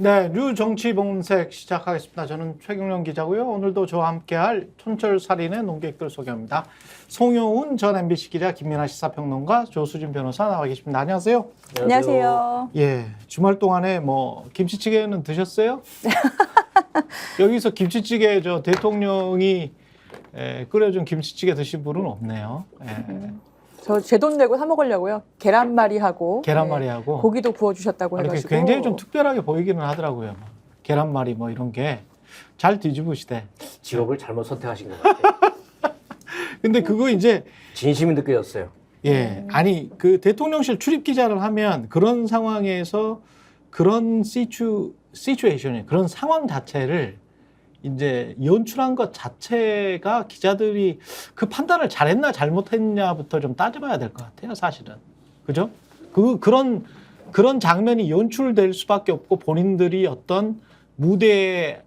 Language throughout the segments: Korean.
네, 뉴정치본색 시작하겠습니다. 저는 최경영 기자고요. 오늘도 저와 함께할 촌철살인의 논객들 소개합니다. 송효운 전 MBC 기자, 김민아 시사평론가, 조수진 변호사 나와 계십니다. 안녕하세요. 안녕하세요. 예, 주말 동안에 뭐 김치찌개는 드셨어요? 여기서 김치찌개 저 대통령이 끓여준 김치찌개 드신 분은 없네요. 저 제 돈 내고 사 먹으려고요. 계란말이하고 계란말이하고 고기도 구워주셨다고 해가지고 굉장히 좀 특별하게 보이기는 하더라고요. 계란말이 뭐 이런 게 잘 뒤집으시대. 직업을 잘못 선택하신 것 같아요. 근데 그거 이제 진심이 느껴졌어요. 예, 아니 그 대통령실 출입 기자를 하면 그런 상황에서 그런 시츄에이션이 그런 상황 자체를 이제 연출한 것 자체가 기자들이 그 판단을 잘했나 잘못했냐부터 좀 따져봐야 될 것 같아요, 사실은. 그죠? 그런 장면이 연출될 수밖에 없고 본인들이 어떤 무대에서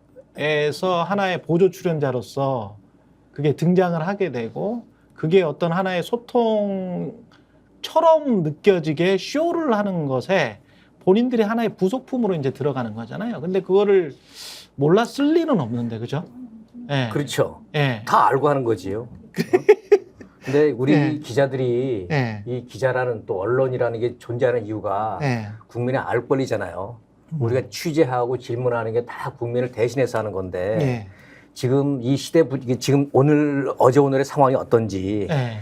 하나의 보조 출연자로서 그게 등장을 하게 되고 그게 어떤 하나의 소통처럼 느껴지게 쇼를 하는 것에 본인들이 하나의 부속품으로 이제 들어가는 거잖아요. 근데 그거를 몰랐을 리는 없는데, 그죠? 예. 그렇죠. 예. 다 알고 하는 거지요. 근데 우리 예. 기자들이 예. 이 기자라는 또 언론이라는 게 존재하는 이유가 예. 국민의 알 권리잖아요. 우리가 취재하고 질문하는 게 다 국민을 대신해서 하는 건데 예. 지금 이 시대 지금 어제 오늘의 상황이 어떤지 예.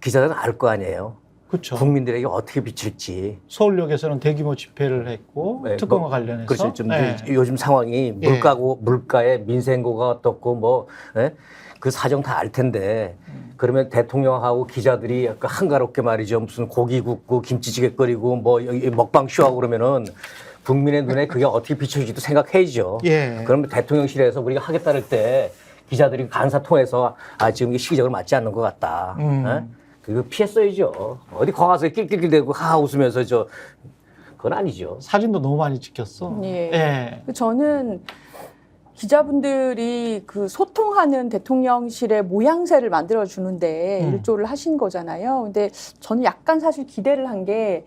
기자들은 알 거 아니에요. 그렇죠. 국민들에게 어떻게 비칠지. 서울역에서는 대규모 집회를 했고 네, 특검과 관련해서. 그렇죠. 좀 예. 요즘 상황이 물가의 민생고가 어떻고 뭐 그 사정 다 알 텐데 그러면 대통령하고 기자들이 약간 한가롭게 말이죠. 무슨 고기 굽고 김치찌개 끓이고 뭐 먹방 쇼하고 그러면은 국민의 눈에 그게 어떻게 비춰질지도 생각해야죠. 예. 그러면 대통령실에서 우리가 하겠다를 때 기자들이 간사 통해서 지금 이게 시기적으로 맞지 않는 것 같다. 그거 피했어야죠. 어디 거가서 낄낄낄대고 웃으면서 그건 아니죠. 사진도 너무 많이 찍혔어. 예. 예. 저는 기자분들이 그 소통하는 대통령실의 모양새를 만들어 주는데 일조를 하신 거잖아요. 근데 저는 약간 사실 기대를 한 게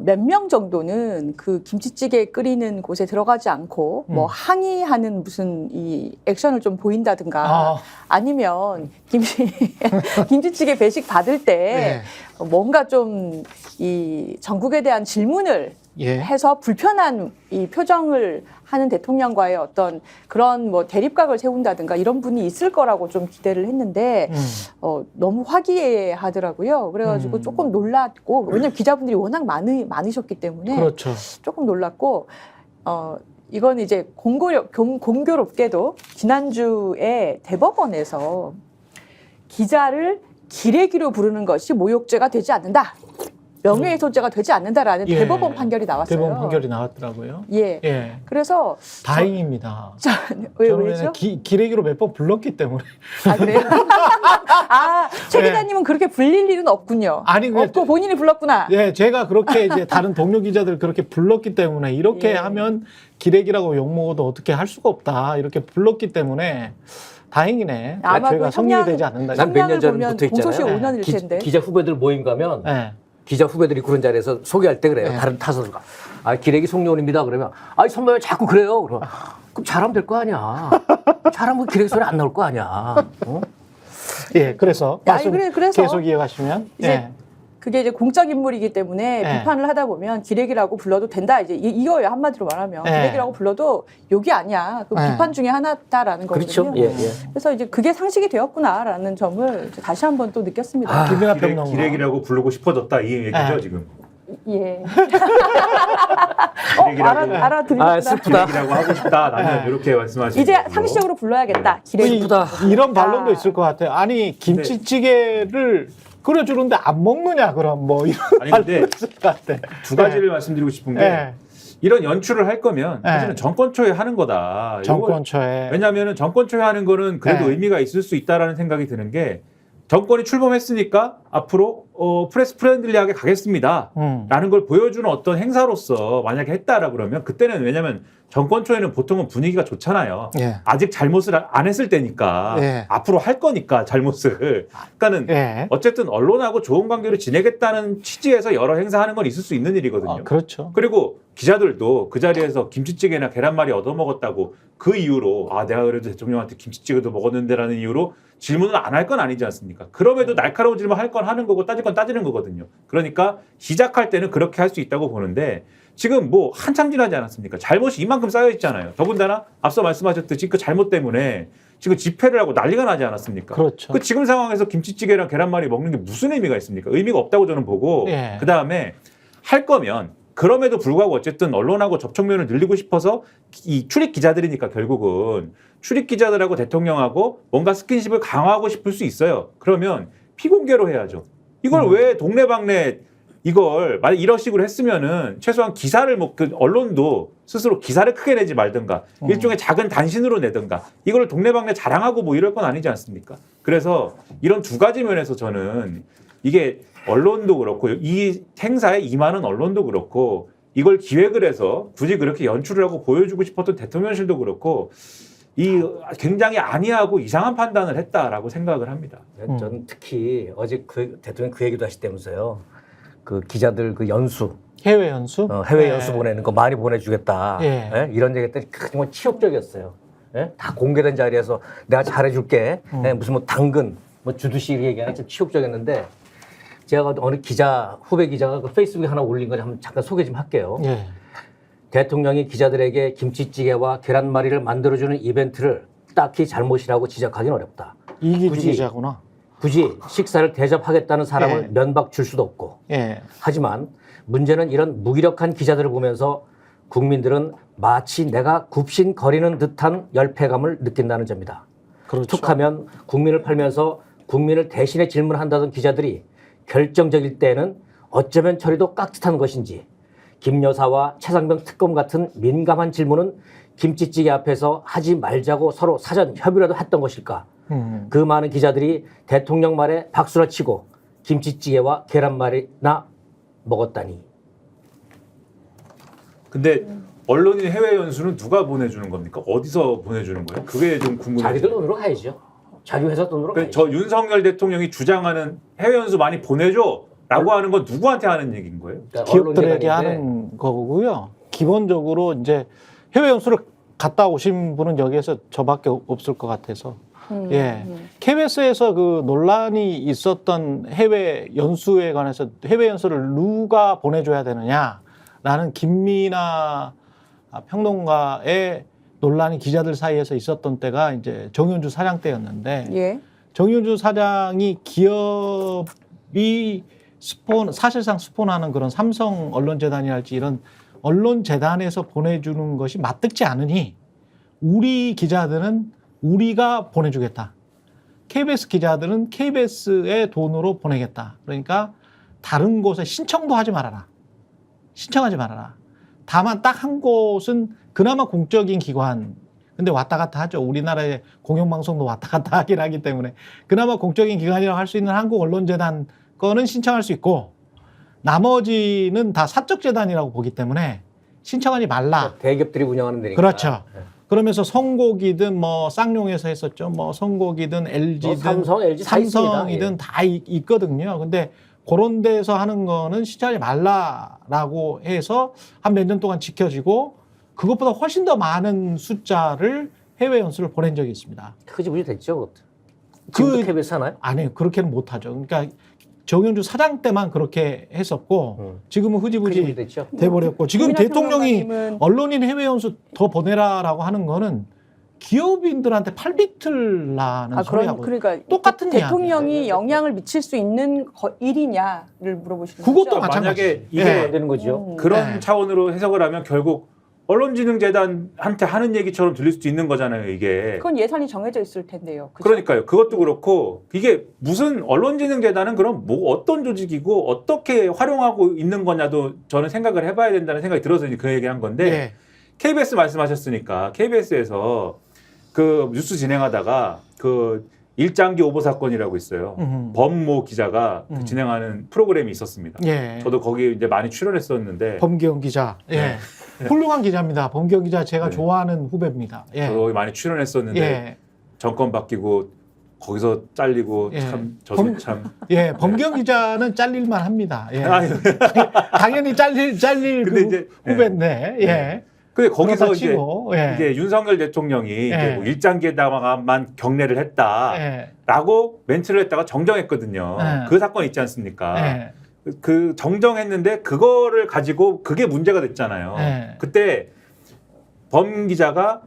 몇 명 정도는 그 김치찌개 끓이는 곳에 들어가지 않고 뭐 항의하는 무슨 이 액션을 좀 보인다든가 아니면 김치찌개 배식 받을 때 뭔가 좀 이 정국에 대한 질문을 해서 불편한 이 표정을 하는 대통령과의 어떤 그런 뭐 대립각을 세운다든가 이런 분이 있을 거라고 좀 기대를 했는데 너무 화기애애하더라고요. 그래가지고 조금 놀랐고 왜냐면 기자분들이 워낙 많으셨기 때문에 그렇죠. 조금 놀랐고 이건 이제 공교롭게도 지난주에 대법원에서 기자를 기레기로 부르는 것이 모욕죄가 되지 않는다. 명예훼손죄가 되지 않는다라는 대법원 판결이 나왔어요. 대법원 판결이 나왔더라고요. 예. 그래서 다행입니다. 왜죠? 기레기로 몇 번 불렀기 때문에. 아, 그래요? 최 기자님은 그렇게 불릴 일은 없군요. 아니, 없고 본인이 불렀구나. 예, 제가 그렇게 이제 다른 동료 기자들 그렇게 불렀기 때문에 이렇게 하면 기레기라고 욕먹어도 어떻게 할 수가 없다. 이렇게 불렀기 때문에 다행이네. 아마 저희가 성립이 되지 않는다. 난 몇 년 전부터 공소시효 있잖아요. 5년일 텐데. 기자 후배들 모임 가면 기자 후배들이 그런 자리에서 소개할 때 그래요. 다른 타선가. 기레기 송려원입니다. 그러면 선배님 자꾸 그래요. 그럼 잘하면 될 거 아니야. 잘하면 기레기 소리 안 나올 거 아니야. 예, 그래서 그래서 계속 이어가시면 이제 그게 이제 공적 인물이기 때문에 비판을 하다 보면 기레기라고 불러도 된다. 이제 이거예요. 한마디로 말하면 기레기라고 불러도 욕이 아니야. 그 비판 중에 하나다라는 거거든요. 그렇죠. 그래서 이제 그게 상식이 되었구나라는 점을 이제 다시 한번 또 느꼈습니다. 김민아 평론가. 기레기라고 부르고 싶어졌다 이 얘기죠 지금. 예. 기레기라고 알아들으셨다. 슬프다. 기레기라고 하고 싶다. 나는 이렇게 말씀하시는 이제 거고. 상식적으로 불러야겠다. 기레기. 이런 반론도 있을 것 같아요. 아니 김치찌개를 끓여주는데 안 먹느냐 그럼 뭐 이런 아니 근데 반론도 있을 것 같아. 두 가지를 말씀드리고 싶은 게 이런 연출을 할 거면 사실은 정권 초에 하는 거다. 정권 초에. 왜냐하면 정권 초에 하는 거는 그래도 의미가 있을 수 있다라는 생각이 드는 게 정권이 출범했으니까 앞으로 프레스 프렌들리하게 가겠습니다. 라는 걸 보여주는 어떤 행사로서 만약에 했다라 그러면 그때는 왜냐면 정권 초에는 보통은 분위기가 좋잖아요. 예. 아직 잘못을 안 했을 때니까 예. 앞으로 할 거니까 잘못을. 그러니까는 예. 어쨌든 언론하고 좋은 관계를 지내겠다는 취지에서 여러 행사하는 건 있을 수 있는 일이거든요. 그렇죠. 그리고 기자들도 그 자리에서 김치찌개나 계란말이 얻어먹었다고 그 이유로 내가 그래도 대통령한테 김치찌개도 먹었는데라는 이유로 질문을 안 할 건 아니지 않습니까? 그럼에도 날카로운 질문 할 건 하는 거고 따질 건 따지는 거거든요. 그러니까 시작할 때는 그렇게 할 수 있다고 보는데 지금 뭐 한참 지나지 않았습니까? 잘못이 이만큼 쌓여 있잖아요. 더군다나 앞서 말씀하셨듯이 그 잘못 때문에 지금 집회를 하고 난리가 나지 않았습니까? 그렇죠. 그 지금 상황에서 김치찌개랑 계란말이 먹는 게 무슨 의미가 있습니까? 의미가 없다고 저는 보고 예. 그다음에 할 거면 그럼에도 불구하고 어쨌든 언론하고 접촉면을 늘리고 싶어서 이 출입 기자들이니까 결국은 출입 기자들하고 대통령하고 뭔가 스킨십을 강화하고 싶을 수 있어요. 그러면 피공개로 해야죠. 이걸 왜 동네방네 이걸 만약 이런 식으로 했으면은 최소한 기사를 그 언론도 스스로 기사를 크게 내지 말든가 일종의 작은 단신으로 내든가 이걸 동네방네 자랑하고 뭐 이럴 건 아니지 않습니까? 그래서 이런 두 가지 면에서 저는 이게 언론도 그렇고 이 행사에 임하는 언론도 그렇고 이걸 기획을 해서 굳이 그렇게 연출을 하고 보여주고 싶었던 대통령실도 그렇고 이 굉장히 안이하고 이상한 판단을 했다라고 생각을 합니다. 저는 특히 어제 그 대통령 그 얘기도 하시다면서요. 그 기자들 그 연수, 해외 연수? 해외 네. 연수 보내는 거 많이 보내주겠다. 예. 예? 이런 얘기 했더니 정말 치욕적이었어요. 예? 다 공개된 자리에서 내가 잘해줄게. 예? 무슨 뭐 당근, 뭐 주두씨 이렇게 얘기하는 참 치욕적이었는데 제가 어느 기자, 후배 기자가 그 페이스북에 하나 올린 거 한번 잠깐 소개 좀 할게요. 예. 대통령이 기자들에게 김치찌개와 계란말이를 만들어주는 이벤트를 딱히 잘못이라고 지적하기는 어렵다. 이기주 굳이 기자구나. 굳이 식사를 대접하겠다는 사람을 예. 면박 줄 수도 없고 예. 하지만 문제는 이런 무기력한 기자들을 보면서 국민들은 마치 내가 굽신거리는 듯한 열패감을 느낀다는 점이다. 그렇죠. 툭하면 국민을 팔면서 국민을 대신해 질문한다던 기자들이 결정적일 때는 어쩌면 처리도 깍듯한 것인지 김 여사와 최상병 특검 같은 민감한 질문은 김치찌개 앞에서 하지 말자고 서로 사전 협의라도 했던 것일까? 그 많은 기자들이 대통령 말에 박수를 치고 김치찌개와 계란말이나 먹었다니. 근데 언론인 해외 연수는 누가 보내주는 겁니까? 어디서 보내주는 거예요? 그게 좀 궁금해요. 자기들 돈으로 가야죠. 자기 회사 돈으로 그러니까 가야죠. 저 윤석열 대통령이 주장하는 해외 연수 많이 보내줘라고 하는 건 누구한테 하는 얘기인 거예요? 그러니까 기업들에게 언론재단인데 하는 거고요. 기본적으로 이제 해외 연수를 갔다 오신 분은 여기에서 저밖에 없을 것 같아서. 예. KBS에서 그 논란이 있었던 해외 연수에 관해서 해외 연수를 누가 보내줘야 되느냐라는 김민아 평론가의 논란이 기자들 사이에서 있었던 때가 이제 정윤주 사장 때였는데 예. 정윤주 사장이 기업이 사실상 스폰하는 그런 삼성 언론재단이랄지 이런 언론재단에서 보내주는 것이 맞득지 않으니 우리 기자들은 우리가 보내주겠다. KBS 기자들은 KBS의 돈으로 보내겠다. 그러니까 다른 곳에 신청도 하지 말아라. 신청하지 말아라. 다만 딱 한 곳은 그나마 공적인 기관. 근데 왔다 갔다 하죠. 우리나라의 공영방송도 왔다 갔다 하긴 하기 때문에 그나마 공적인 기관이라고 할 수 있는 한국언론재단 거는 신청할 수 있고 나머지는 다 사적재단이라고 보기 때문에 신청하지 말라. 대기업들이 운영하는 데니까. 그렇죠. 그러면서 성곡이든 뭐 쌍용에서 했었죠. 뭐 성곡이든 LG든 삼성, LG 다 있습니다. 삼성이든 예. 다 있거든요. 근데 그런 데서 하는 거는 신청하지 말라라고 해서 한 몇 년 동안 지켜지고 그것보다 훨씬 더 많은 숫자를 해외 연수를 보낸 적이 있습니다. 흐지부지 됐죠. 지금도 그- KBS 하나요? 아니 그렇게는 못하죠. 그러니까 정윤주 사장 때만 그렇게 했었고 지금은 흐지부지 흐지부지 됐죠. 돼버렸고 지금 김민하 대통령이 평론가님은 언론인 해외 연수 더 보내라라고 하는 거는 기업인들한테 팔비틀라는 소리하고 그러니까 똑같은 대통령이 영향을 미칠 수 있는 일이냐를 물어보시는 그것도 거죠. 마찬가지. 만약에 이게 예. 안 되는 거죠. 그런 네. 차원으로 해석을 하면 결국 언론진흥재단한테 하는 얘기처럼 들릴 수도 있는 거잖아요, 이게. 그건 예산이 정해져 있을 텐데요. 그죠? 그러니까요. 그것도 그렇고 이게 무슨 언론진흥재단은 그럼 뭐 어떤 조직이고 어떻게 활용하고 있는 거냐도 저는 생각을 해봐야 된다는 생각이 들어서 이제 그 얘기한 건데 예. KBS 말씀하셨으니까 KBS에서 그 뉴스 진행하다가 그 일장기 오보 사건이라고 있어요. 범모 기자가 그 진행하는 프로그램이 있었습니다. 예. 저도 거기 이제 많이 출연했었는데 범기영 기자. 예. 훌륭한 기자입니다. 범기영 기자 제가 네. 좋아하는 후배입니다. 예. 저도 거기 많이 출연했었는데 예. 정권 바뀌고 거기서 잘리고 예. 참 저도 참 예. 범기영 기자는 잘릴만 합니다. 예. 아유, 당연히 잘릴 근데 그 이제, 후배인데. 예. 네. 근데 거기서 그렇다 이제 치고, 예. 이제 윤석열 대통령이 이제 뭐 일장기에다가만 경례를 했다라고 예. 멘트를 했다가 정정했거든요. 예. 그 사건 있지 않습니까? 예. 그 정정했는데 그거를 가지고 그게 문제가 됐잖아요. 예. 그때 범 기자가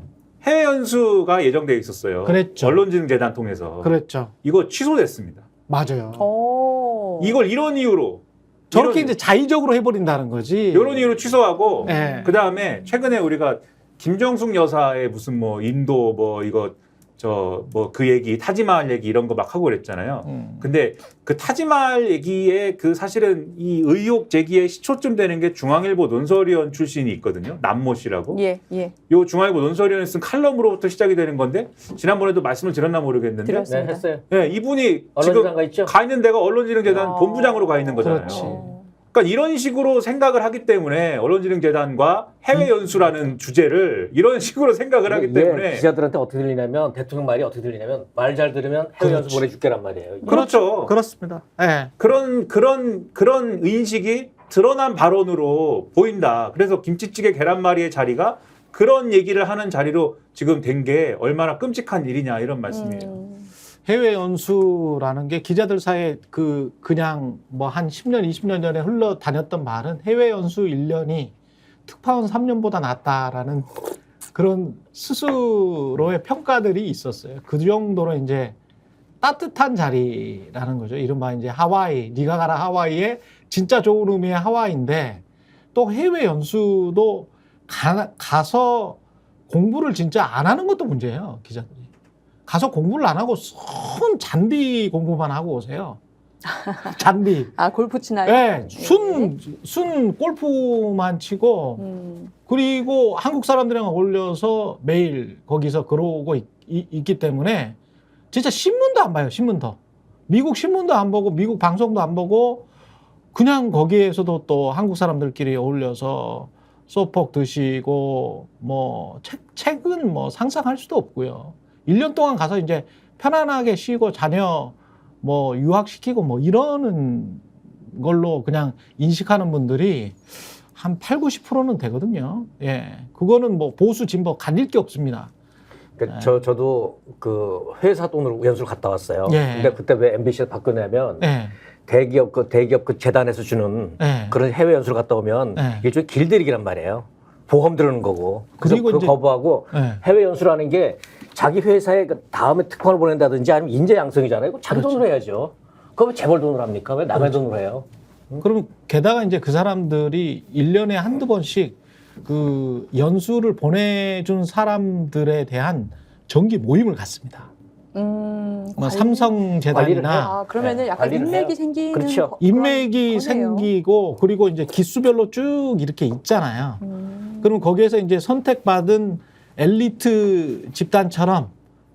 해외 연수가 예정돼 있었어요. 그랬죠. 언론진흥재단 통해서 그랬죠. 이거 취소됐습니다. 맞아요. 오. 이걸 이런 이유로 저렇게 이제 자의적으로 해버린다는 거지. 이런 이유로 취소하고 예. 그 다음에 최근에 우리가 김정숙 여사의 무슨 뭐 인도 뭐 이거 저 뭐 그 얘기 타지마할 얘기 이런 거 막 하고 그랬잖아요. 근데 그 타지마할 얘기에 그 사실은 이 의혹 제기의 시초점 되는 게 중앙일보 논설위원 출신이 있거든요. 남모 씨라고. 예, 예. 요 중앙일보 논설위원이 쓴 칼럼으로부터 시작이 되는 건데 지난번에도 말씀을 드렸나 모르겠는데 들었습니다. 네, 했어요. 예, 이분이 언론사가 지금 있죠? 가 있는 데가 언론진흥재단 아. 본부장으로 가 있는 거잖아요. 그렇지. 그러니까 이런 식으로 생각을 하기 때문에 언론진흥재단과 해외 연수라는 주제를 이런 식으로 생각을 하기 이게 때문에 기자들한테 어떻게 들리냐면 대통령 말이 어떻게 들리냐면 말 잘 들으면 해외 연수 그렇지. 보내줄게란 말이에요. 이게. 그렇죠. 그렇습니다. 예. 그런 인식이 드러난 발언으로 보인다. 그래서 김치찌개 계란말이의 자리가 그런 얘기를 하는 자리로 지금 된 게 얼마나 끔찍한 일이냐 이런 말씀이에요. 해외 연수라는 게 기자들 사이에 그냥 뭐 한 10년, 20년 전에 흘러다녔던 말은 해외 연수 1년이 특파원 3년보다 낫다라는 그런 스스로의 평가들이 있었어요. 그 정도로 이제 따뜻한 자리라는 거죠. 이른바 이제 하와이, 네가 가라 하와이의 진짜 좋은 의미의 하와이인데 또 해외 연수도 가서 공부를 진짜 안 하는 것도 문제예요, 기자들이. 가서 공부를 안 하고 순 잔디 공부만 하고 오세요. 잔디. 아, 골프 치나요? 네, 순 골프만 치고 그리고 한국 사람들이랑 어울려서 매일 거기서 그러고 있기 때문에 진짜 신문도 안 봐요. 신문도. 미국 신문도 안 보고 미국 방송도 안 보고 그냥 거기에서도 또 한국 사람들끼리 어울려서 소폭 드시고 뭐 책은 뭐 상상할 수도 없고요. 1년 동안 가서 이제 편안하게 쉬고 자녀 뭐 유학시키고 뭐 이러는 걸로 그냥 인식하는 분들이 한 8, 90%는 되거든요. 예. 그거는 뭐 보수 진보 가릴 게 없습니다. 그러니까 저도 그 회사 돈으로 연수를 갔다 왔어요. 예. 근데 그때 왜 MBC에서 바꾸냐면 예. 대기업 그 재단에서 주는 예. 그런 해외 연수를 갔다 오면 예. 일종의 길들이기란 말이에요. 보험 들어는 거고. 그래서 그리고 그거 이제- 거부하고 예. 해외 연수라는 게 자기 회사에 그 다음에 특파원을 보낸다든지 아니면 인재 양성이잖아요. 그거 자기 돈으로 해야죠. 그거 왜 재벌 돈으로 합니까? 왜 남의 돈으로 해요? 그럼 게다가 이제 그 사람들이 1년에 한두 번씩 그 연수를 보내준 사람들에 대한 정기 모임을 갖습니다. 뭐 관리- 삼성 재단이나 아, 그러면은 네, 약간 관리를 인맥이 해요. 생기는 그렇죠. 인맥이 거네요. 생기고 그리고 이제 기수별로 쭉 이렇게 있잖아요. 그럼 거기에서 이제 선택받은 엘리트 집단처럼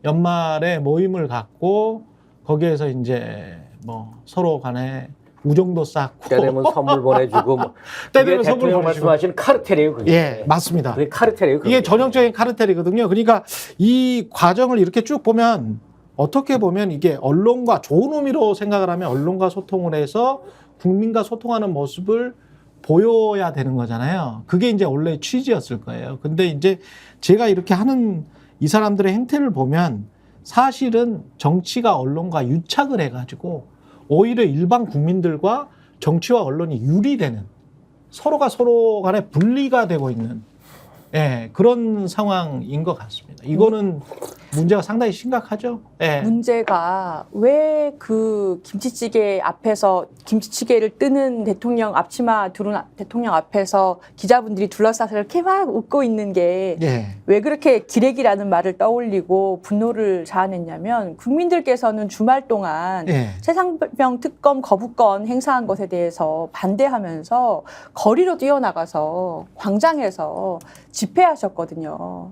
연말에 모임을 갖고 거기에서 이제 뭐 서로 간에 우정도 쌓고 때 되면 선물 보내주고 뭐. 때 그게 되면 선물 대통령 보내주고. 말씀하시는 카르텔이에요. 그게. 예, 맞습니다. 그게 카르텔이에요. 그게. 이게 전형적인 카르텔이거든요. 그러니까 이 과정을 이렇게 쭉 보면 어떻게 보면 이게 언론과 좋은 의미로 생각을 하면 언론과 소통을 해서 국민과 소통하는 모습을 보여야 되는 거잖아요. 그게 이제 원래 취지였을 거예요. 근데 이제 제가 이렇게 하는 이 사람들의 행태를 보면 사실은 정치가 언론과 유착을 해가지고 오히려 일반 국민들과 정치와 언론이 유리되는 서로가 서로 간에 분리가 되고 있는 예, 그런 상황인 것 같습니다. 이거는 문제가 상당히 심각하죠. 예. 문제가 왜 그 김치찌개 앞에서 김치찌개를 뜨는 대통령 앞치마 두른 대통령 앞에서 기자분들이 둘러싸서 이렇게 막 웃고 있는 게 왜 예. 그렇게 기레기라는 말을 떠올리고 분노를 자아냈냐면 국민들께서는 주말 동안 예. 최상병 특검 거부권 행사한 것에 대해서 반대하면서 거리로 뛰어나가서 광장에서 집회하셨거든요.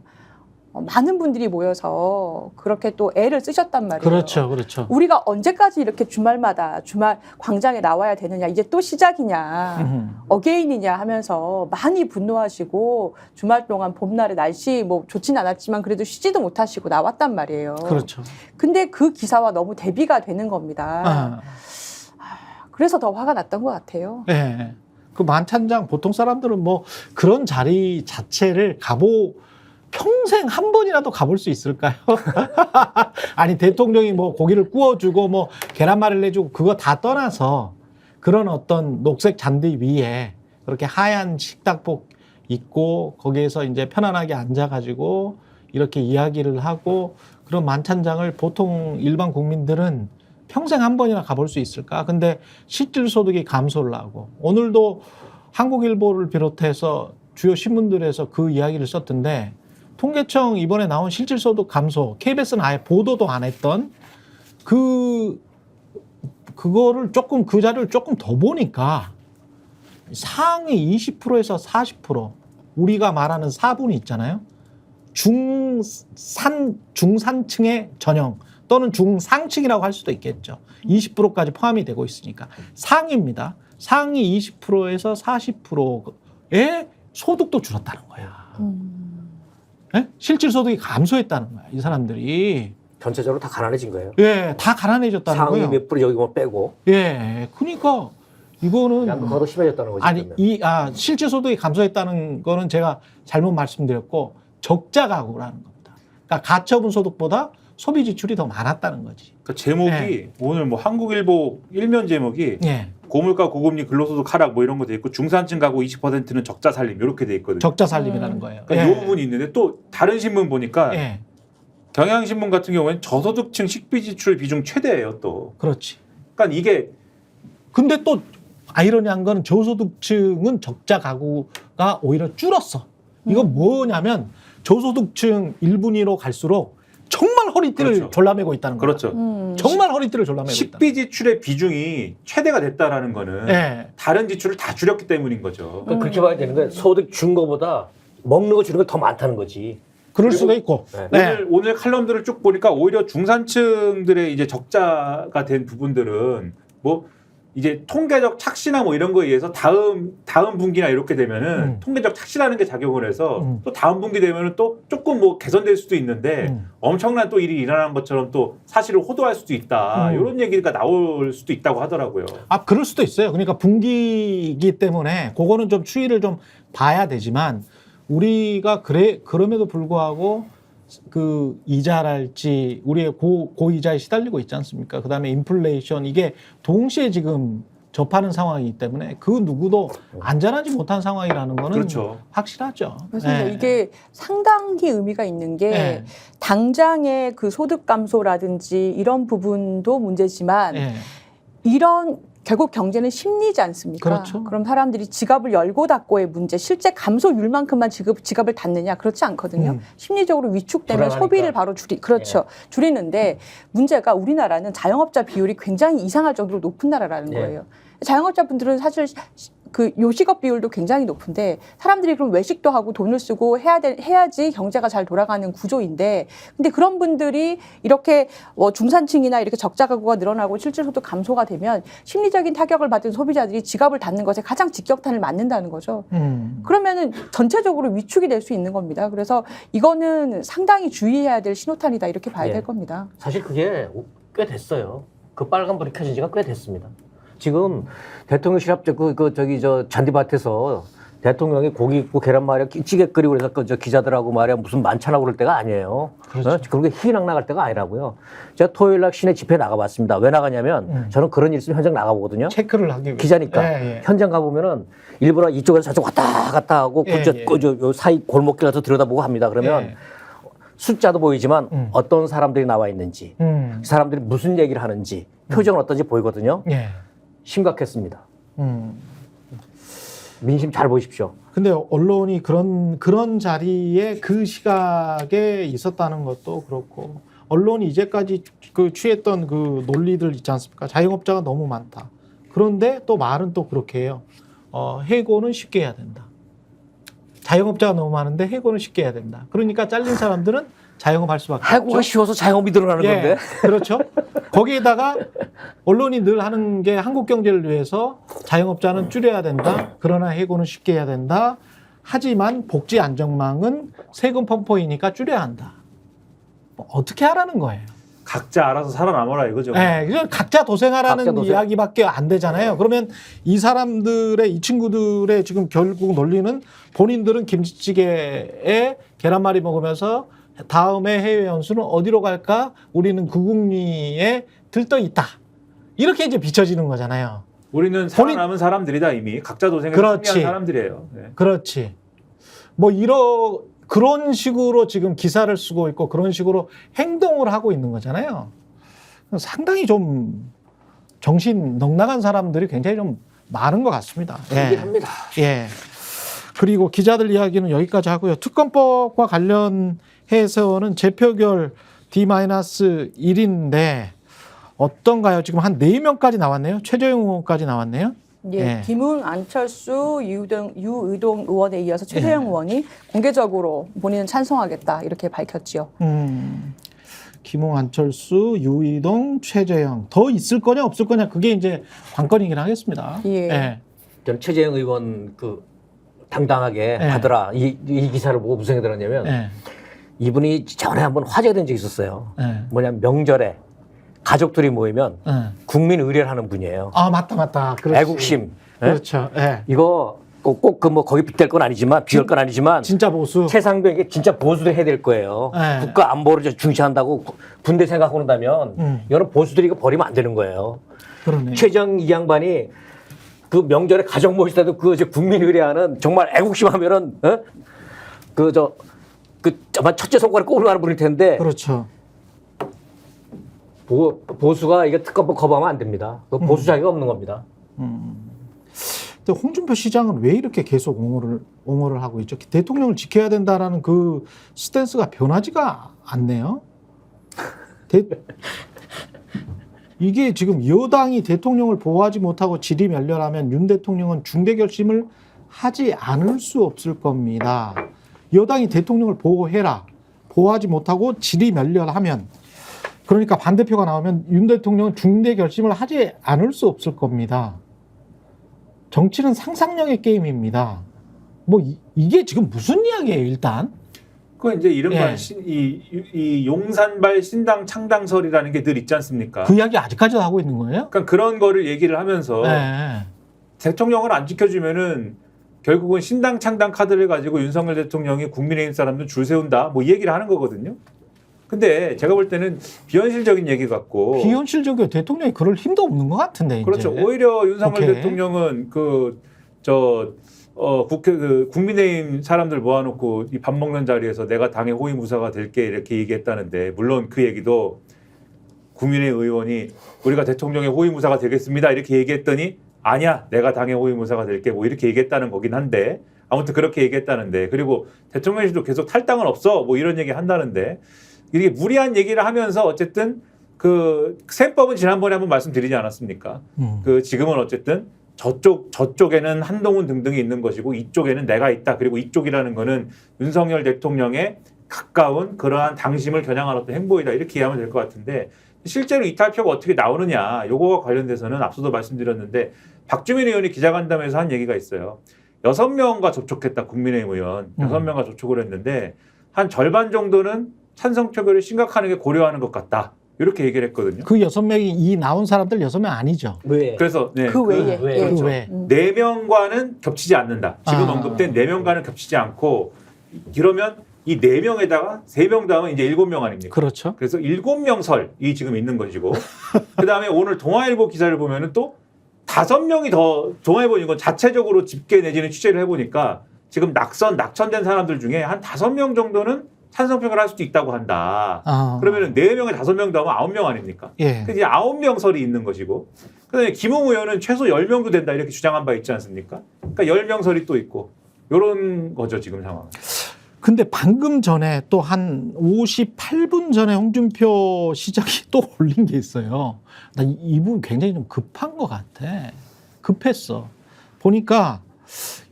많은 분들이 모여서 그렇게 또 애를 쓰셨단 말이에요. 그렇죠, 그렇죠. 우리가 언제까지 이렇게 주말마다 주말 광장에 나와야 되느냐, 이제 또 시작이냐, 어게인이냐 하면서 많이 분노하시고 주말 동안 봄날의 날씨 뭐 좋진 않았지만 그래도 쉬지도 못하시고 나왔단 말이에요. 그렇죠. 근데 그 기사와 너무 대비가 되는 겁니다. 그래서 더 화가 났던 것 같아요. 네. 그 만찬장 보통 사람들은 뭐 그런 자리 자체를 평생 한 번이라도 가볼 수 있을까요? 아니 대통령이 뭐 고기를 구워주고 뭐 계란말이를 내주고 그거 다 떠나서 그런 어떤 녹색 잔디 위에 그렇게 하얀 식탁복 입고 거기에서 이제 편안하게 앉아가지고 이렇게 이야기를 하고 그런 만찬장을 보통 일반 국민들은 평생 한 번이나 가볼 수 있을까? 근데 실질소득이 감소를 하고 오늘도 한국일보를 비롯해서 주요 신문들에서 그 이야기를 썼던데 통계청 이번에 나온 실질소득 감소, KBS는 아예 보도도 안 했던 그거를 조금 그 자료를 조금 더 보니까 상위 20%에서 40% 우리가 말하는 4분위 있잖아요. 중산층의 전형 또는 중상층이라고 할 수도 있겠죠. 20%까지 포함이 되고 있으니까 상위입니다. 상위 20%에서 40%의 소득도 줄었다는 거야. 네? 실질소득이 감소했다는 거야. 이 사람들이. 전체적으로 다 가난해진 거예요. 예, 다 가난해졌다는 상위 거예요. 몇 프로 여기 뭐 빼고. 예, 그러니까 이거는 양극화가 더 심해졌다는 거죠. 아니 실질소득이 감소했다는 거는 제가 잘못 말씀드렸고 적자 가구라는 겁니다. 그러니까 가처분 소득보다 소비 지출이 더 많았다는 거지. 그 제목이 오늘 뭐 한국일보 일면 제목이 예, 고물가 고금리 근로소득 하락 뭐 이런 거 돼 있고 중산층 가구 20%는 적자 살림 이렇게 돼 있거든요. 적자 살림이라는 거예요. 그러니까 이 부분이 있는데 또 다른 신문 보니까 예, 경향신문 같은 경우에는 저소득층 식비 지출 비중 최대예요 또. 그렇지. 그러니까 이게 근데 또 아이러니한 거는 저소득층은 적자 가구가 오히려 줄었어. 이건 뭐냐면 저소득층 1분위로 갈수록 정말 허리띠를 그렇죠. 졸라매고 있다는 거야. 그렇죠. 정말 허리띠를 졸라매고 있다. 식비 지출의 비중이 최대가 됐다라는 거는 예. 다른 지출을 다 줄였기 때문인 거죠. 그러니까 그렇게 봐야 되는 거예요. 소득 준 거보다 먹는 거 주는 게 더 많다는 거지. 그럴 수도 있고. 네. 네. 오늘 칼럼들을 쭉 보니까 오히려 중산층들의 이제 적자가 된 부분들은 뭐 이제 통계적 착시나 뭐 이런 거에 의해서 다음 분기나 이렇게 되면은 통계적 착시라는 게 작용을 해서 또 다음 분기 되면은 또 조금 뭐 개선될 수도 있는데 엄청난 또 일이 일어나는 것처럼 또 사실을 호도할 수도 있다. 이런 얘기가 나올 수도 있다고 하더라고요. 아, 그럴 수도 있어요. 그러니까 분기이기 때문에 그거는 좀 추이를 좀 봐야 되지만 우리가 그럼에도 불구하고 그 이자랄지 우리의 고이자에 시달리고 있지 않습니까? 그다음에 인플레이션 이게 동시에 지금 접하는 상황이기 때문에 그 누구도 안전하지 못한 상황이라는 거는 그렇죠. 확실하죠. 맞습니다. 네. 이게 상당히 의미가 있는 게 네. 당장의 그 소득 감소라든지 이런 부분도 문제지만 네. 이런 결국 경제는 심리지 않습니까? 그렇죠. 그럼 사람들이 지갑을 열고 닫고의 문제, 실제 감소율만큼만 지갑을 닫느냐? 그렇지 않거든요. 심리적으로 위축되면 불안하니까. 소비를 바로 줄이는데 문제가 우리나라는 자영업자 비율이 굉장히 이상할 정도로 높은 나라라는 거예요. 자영업자분들은 사실 그 요식업 비율도 굉장히 높은데 사람들이 그럼 외식도 하고 돈을 쓰고 해야지 경제가 잘 돌아가는 구조인데 근데 그런 분들이 이렇게 뭐 중산층이나 이렇게 적자 가구가 늘어나고 실질소득 감소가 되면 심리적인 타격을 받은 소비자들이 지갑을 닫는 것에 가장 직격탄을 맞는다는 거죠. 그러면은 전체적으로 위축이 될 수 있는 겁니다. 그래서 이거는 상당히 주의해야 될 신호탄이다 이렇게 봐야 될 겁니다. 사실 그게 꽤 됐어요. 그 빨간불이 켜진 지가 꽤 됐습니다. 지금 대통령실 앞 저 잔디밭에서 대통령이 고기 굽고 계란말이 찌개 끓이고 그래서 저 기자들하고 말이야 무슨 만찬하고 그럴 때가 아니에요. 그렇죠. 그런 게 희낙 나갈 때가 아니라고요. 제가 토요일 날 시내 집회에 나가봤습니다. 왜 나가냐면 저는 그런 일 있으면 현장 나가보거든요. 체크를 하기 위해 기자니까 예. 현장 가보면은 일부러 이쪽에서 저쪽 왔다 갔다 하고 요 사이 골목길 가서 들여다보고 합니다. 그러면 숫자도 보이지만 어떤 사람들이 나와 있는지 사람들이 무슨 얘기를 하는지 표정은 어떤지 보이거든요. 예. 심각했습니다. 민심 잘 보십시오. 근데 언론이 그런 자리에 그 시각에 있었다는 것도 그렇고 언론이 이제까지 그 취했던 그 논리들 있지 않습니까? 자영업자가 너무 많다. 그런데 또 말은 또 그렇게 해요. 해고는 쉽게 해야 된다. 자영업자가 너무 많은데 해고는 쉽게 해야 된다. 그러니까 잘린 사람들은 자영업할 수밖에 해고가 없죠. 쉬워서 자영업이 늘어나는 예, 건데. 그렇죠. 거기에다가 언론이 늘 하는 게 한국 경제를 위해서 자영업자는 줄여야 된다. 그러나 해고는 쉽게 해야 된다. 하지만 복지 안정망은 세금 펌퍼이니까 줄여야 한다. 뭐 어떻게 하라는 거예요? 각자 알아서 살아남아라 이거죠. 네, 이건 각자 도생하라는 각자 도생. 이야기밖에 안 되잖아요. 그러면 이 사람들의 이 친구들의 지금 결국 논리는 본인들은 김치찌개에 계란말이 먹으면서 다음에 해외 연수는 어디로 갈까? 우리는 구국리에 들떠 있다. 이렇게 이제 비춰지는 거잖아요. 우리는 살아남은 사람들이다 이미 각자 도생에 그렇지. 승리한 사람들이에요. 네. 그렇지. 뭐 그런 식으로 지금 기사를 쓰고 있고 그런 식으로 행동을 하고 있는 거잖아요. 상당히 좀 정신 넉나간 사람들이 굉장히 좀 많은 것 같습니다. 예. 합니다. 예. 그리고 기자들 이야기는 여기까지 하고요. 특검법과 관련해서는 재표결 D-1인데 어떤가요? 지금 한 4명까지 나왔네요. 최재형 의원까지 나왔네요. 예, 예. 김웅, 안철수, 유의동 의원에 이어서 최재형 의원이 공개적으로 본인은 찬성하겠다 이렇게 밝혔지요. 김웅, 안철수, 유이동, 최재형 더 있을 거냐 없을 거냐 그게 이제 관건이긴 하겠습니다. 예. 저는 최재형 의원 그 당당하게 예. 하더라. 이 기사를 보고 무슨 생각이 들었냐면 예. 이분이 전에 한번 화제가 된 적이 있었어요. 예. 뭐냐면 명절에 가족들이 모이면 예. 국민 의례를 하는 분이에요. 아 맞다. 그렇지. 애국심. 예? 그렇죠. 예. 이거 꼭 그 뭐 거기 빗댈 건 아니지만 비할 건 아니지만 진짜 보수. 최상병에게 진짜 보수도 해야 될 거예요. 네. 국가 안보를 중시한다고 군대 생각하고 그런다면 이거는 보수들이 이거 버리면 안 되는 거예요. 그러네. 최정 이 양반이 그 명절에 가족 모실 때도 그 국민 의례하는 정말 애국심 하면은 그 아마 첫째 손가락 꼽으러 가는 분일 텐데 그렇죠. 보수가 이거 특검법 거부하면 안 됩니다. 그 보수 자기가 없는 겁니다. 근데 홍준표 시장은 왜 이렇게 계속 옹호를 하고 있죠? 대통령을 지켜야 된다라는 그 스탠스가 변하지가 않네요. 이게 지금 여당이 대통령을 보호하지 못하고 질이 멸렬하면 윤 대통령은 중대 결심을 하지 않을 수 없을 겁니다. 여당이 대통령을 보호해라. 보호하지 못하고 질이 멸렬하면 그러니까 반대표가 나오면 윤 대통령은 중대 결심을 하지 않을 수 없을 겁니다. 정치는 상상력의 게임입니다. 뭐 이게 지금 무슨 이야기예요, 일단? 그 이제 이른바 예. 이 용산발 신당 창당설이라는 게 늘 있지 않습니까? 그 이야기 아직까지도 하고 있는 거예요? 그러니까 그런 거를 얘기를 하면서 네. 대통령을 안 지켜주면은 결국은 신당 창당 카드를 가지고 윤석열 대통령이 국민의힘 사람들 줄 세운다 뭐 이 얘기를 하는 거거든요. 근데 제가 볼 때는 비현실적인 얘기 같고 비현실적이고 대통령이 그럴 힘도 없는 것 같은데. 그렇죠. 이제. 오히려 윤석열 오케이. 대통령은 국민의힘 사람들 모아놓고 이 밥 먹는 자리에서 내가 당의 호위무사가 될게 이렇게 얘기했다는데 물론 그 얘기도 국민의힘 의원이 우리가 대통령의 호위무사가 되겠습니다 이렇게 얘기했더니 아니야 내가 당의 호위무사가 될게 뭐 이렇게 얘기했다는 거긴 한데 아무튼 그렇게 얘기했다는데 그리고 대통령실도 계속 탈당은 없어 뭐 이런 얘기 한다는데 이게 무리한 얘기를 하면서 어쨌든 그 셈법은 지난번에 한번 말씀드리지 않았습니까? 그 지금은 어쨌든 저쪽에는 한동훈 등등이 있는 것이고 이쪽에는 내가 있다. 그리고 이쪽이라는 거는 윤석열 대통령의 가까운 그러한 당심을 겨냥한 어떤 행보이다. 이렇게 이해하면 될 것 같은데 실제로 이탈표가 어떻게 나오느냐. 요거와 관련돼서는 앞서도 말씀드렸는데 박주민 의원이 기자간담회에서 한 얘기가 있어요. 6명과 접촉했다. 국민의힘 의원. 6명과 접촉을 했는데 한 절반 정도는 찬성 표결을 심각하게 고려하는 것 같다. 이렇게 얘기를 했거든요. 그 6명이 이 나온 사람들 6명 아니죠. 왜? 그래서 네, 그 외에. 그 외에. 예. 그 외에. 4명과는 겹치지 않는다. 지금 아. 언급된 4명과는 겹치지 않고 이러면 이 4명에다가 3명 다음은 이제 7명 아닙니까? 그렇죠. 그래서 7명 설이 지금 있는 것이고 그다음에 오늘 동아일보 기사를 보면은 또 5명이 더 동아일보 이건 자체적으로 집계 내지는 취재를 해보니까 지금 낙천된 사람들 중에 한 5명 정도는 찬성표결 할 수도 있다고 한다. 아. 그러면은 4명에 5명 더하면 9명 아닙니까? 예. 그래서 이제 9명 설이 있는 것이고 그다음에 김웅 의원은 최소 10명도 된다 이렇게 주장한 바 있지 않습니까? 그러니까 10명 설이 또 있고 이런 거죠 지금 상황. 근데 방금 전에 또 한 58분 전에 홍준표 시장이 또 올린 게 있어요. 나 이분 굉장히 좀 급한 것 같아. 급했어. 보니까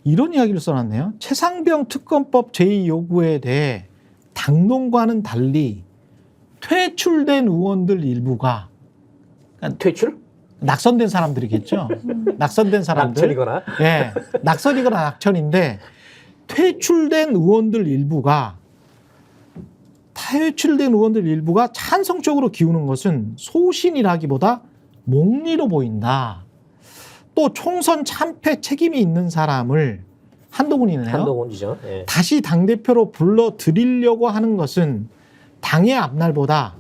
이런 이야기를 써놨네요. 최상병 특검법 제2 요구에 대해 당론과는 달리 퇴출된 의원들 일부가 퇴출? 낙선된 사람들이겠죠. 낙선된 사람들. 낙천이거나. 예, 낙선이거나 낙천인데 퇴출된 의원들 일부가 찬성적으로 기우는 것은 소신이라기보다 몽리로 보인다. 또 총선 참패 책임이 있는 사람을 한동훈이네요. 한동훈이죠. 예. 다시 당대표로 불러들이려고 하는 것은 당의 앞날보다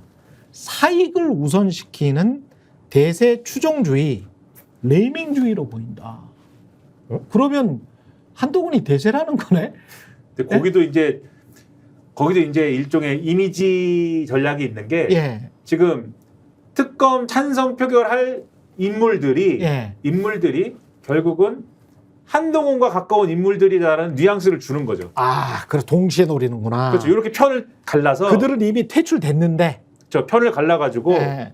사익을 우선시키는 대세 추종주의, 레이밍주의로 보인다. 그러면 한동훈이 대세라는 거네? 근데 거기도 이제 일종의 이미지 전략이 있는 게 예. 지금 특검 찬성 표결할 인물들이 예. 결국은 한동훈과 가까운 인물들이다라는 뉘앙스를 주는 거죠. 아, 그래서 동시에 노리는구나. 그렇죠. 이렇게 편을 갈라서 그들은 이미 퇴출됐는데. 저 편을 갈라가지고 예.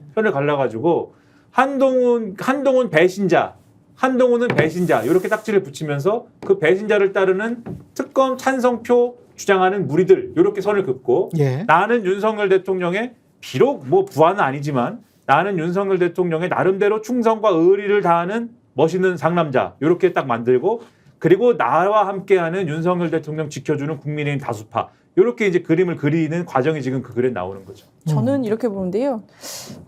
한동훈은 배신자, 한동훈은 배신자 이렇게 딱지를 붙이면서 그 배신자를 따르는 특검 찬성표 주장하는 무리들 이렇게 선을 긋고 예. 나는 윤석열 대통령의 비록 뭐 부하는 아니지만 나는 윤석열 대통령의 나름대로 충성과 의리를 다하는 멋있는 상남자 이렇게 딱 만들고 그리고 나와 함께하는 윤석열 대통령 지켜주는 국민의힘 다수파 이렇게 이제 그림을 그리는 과정이 지금 그 글에 나오는 거죠. 저는 이렇게 보는데요.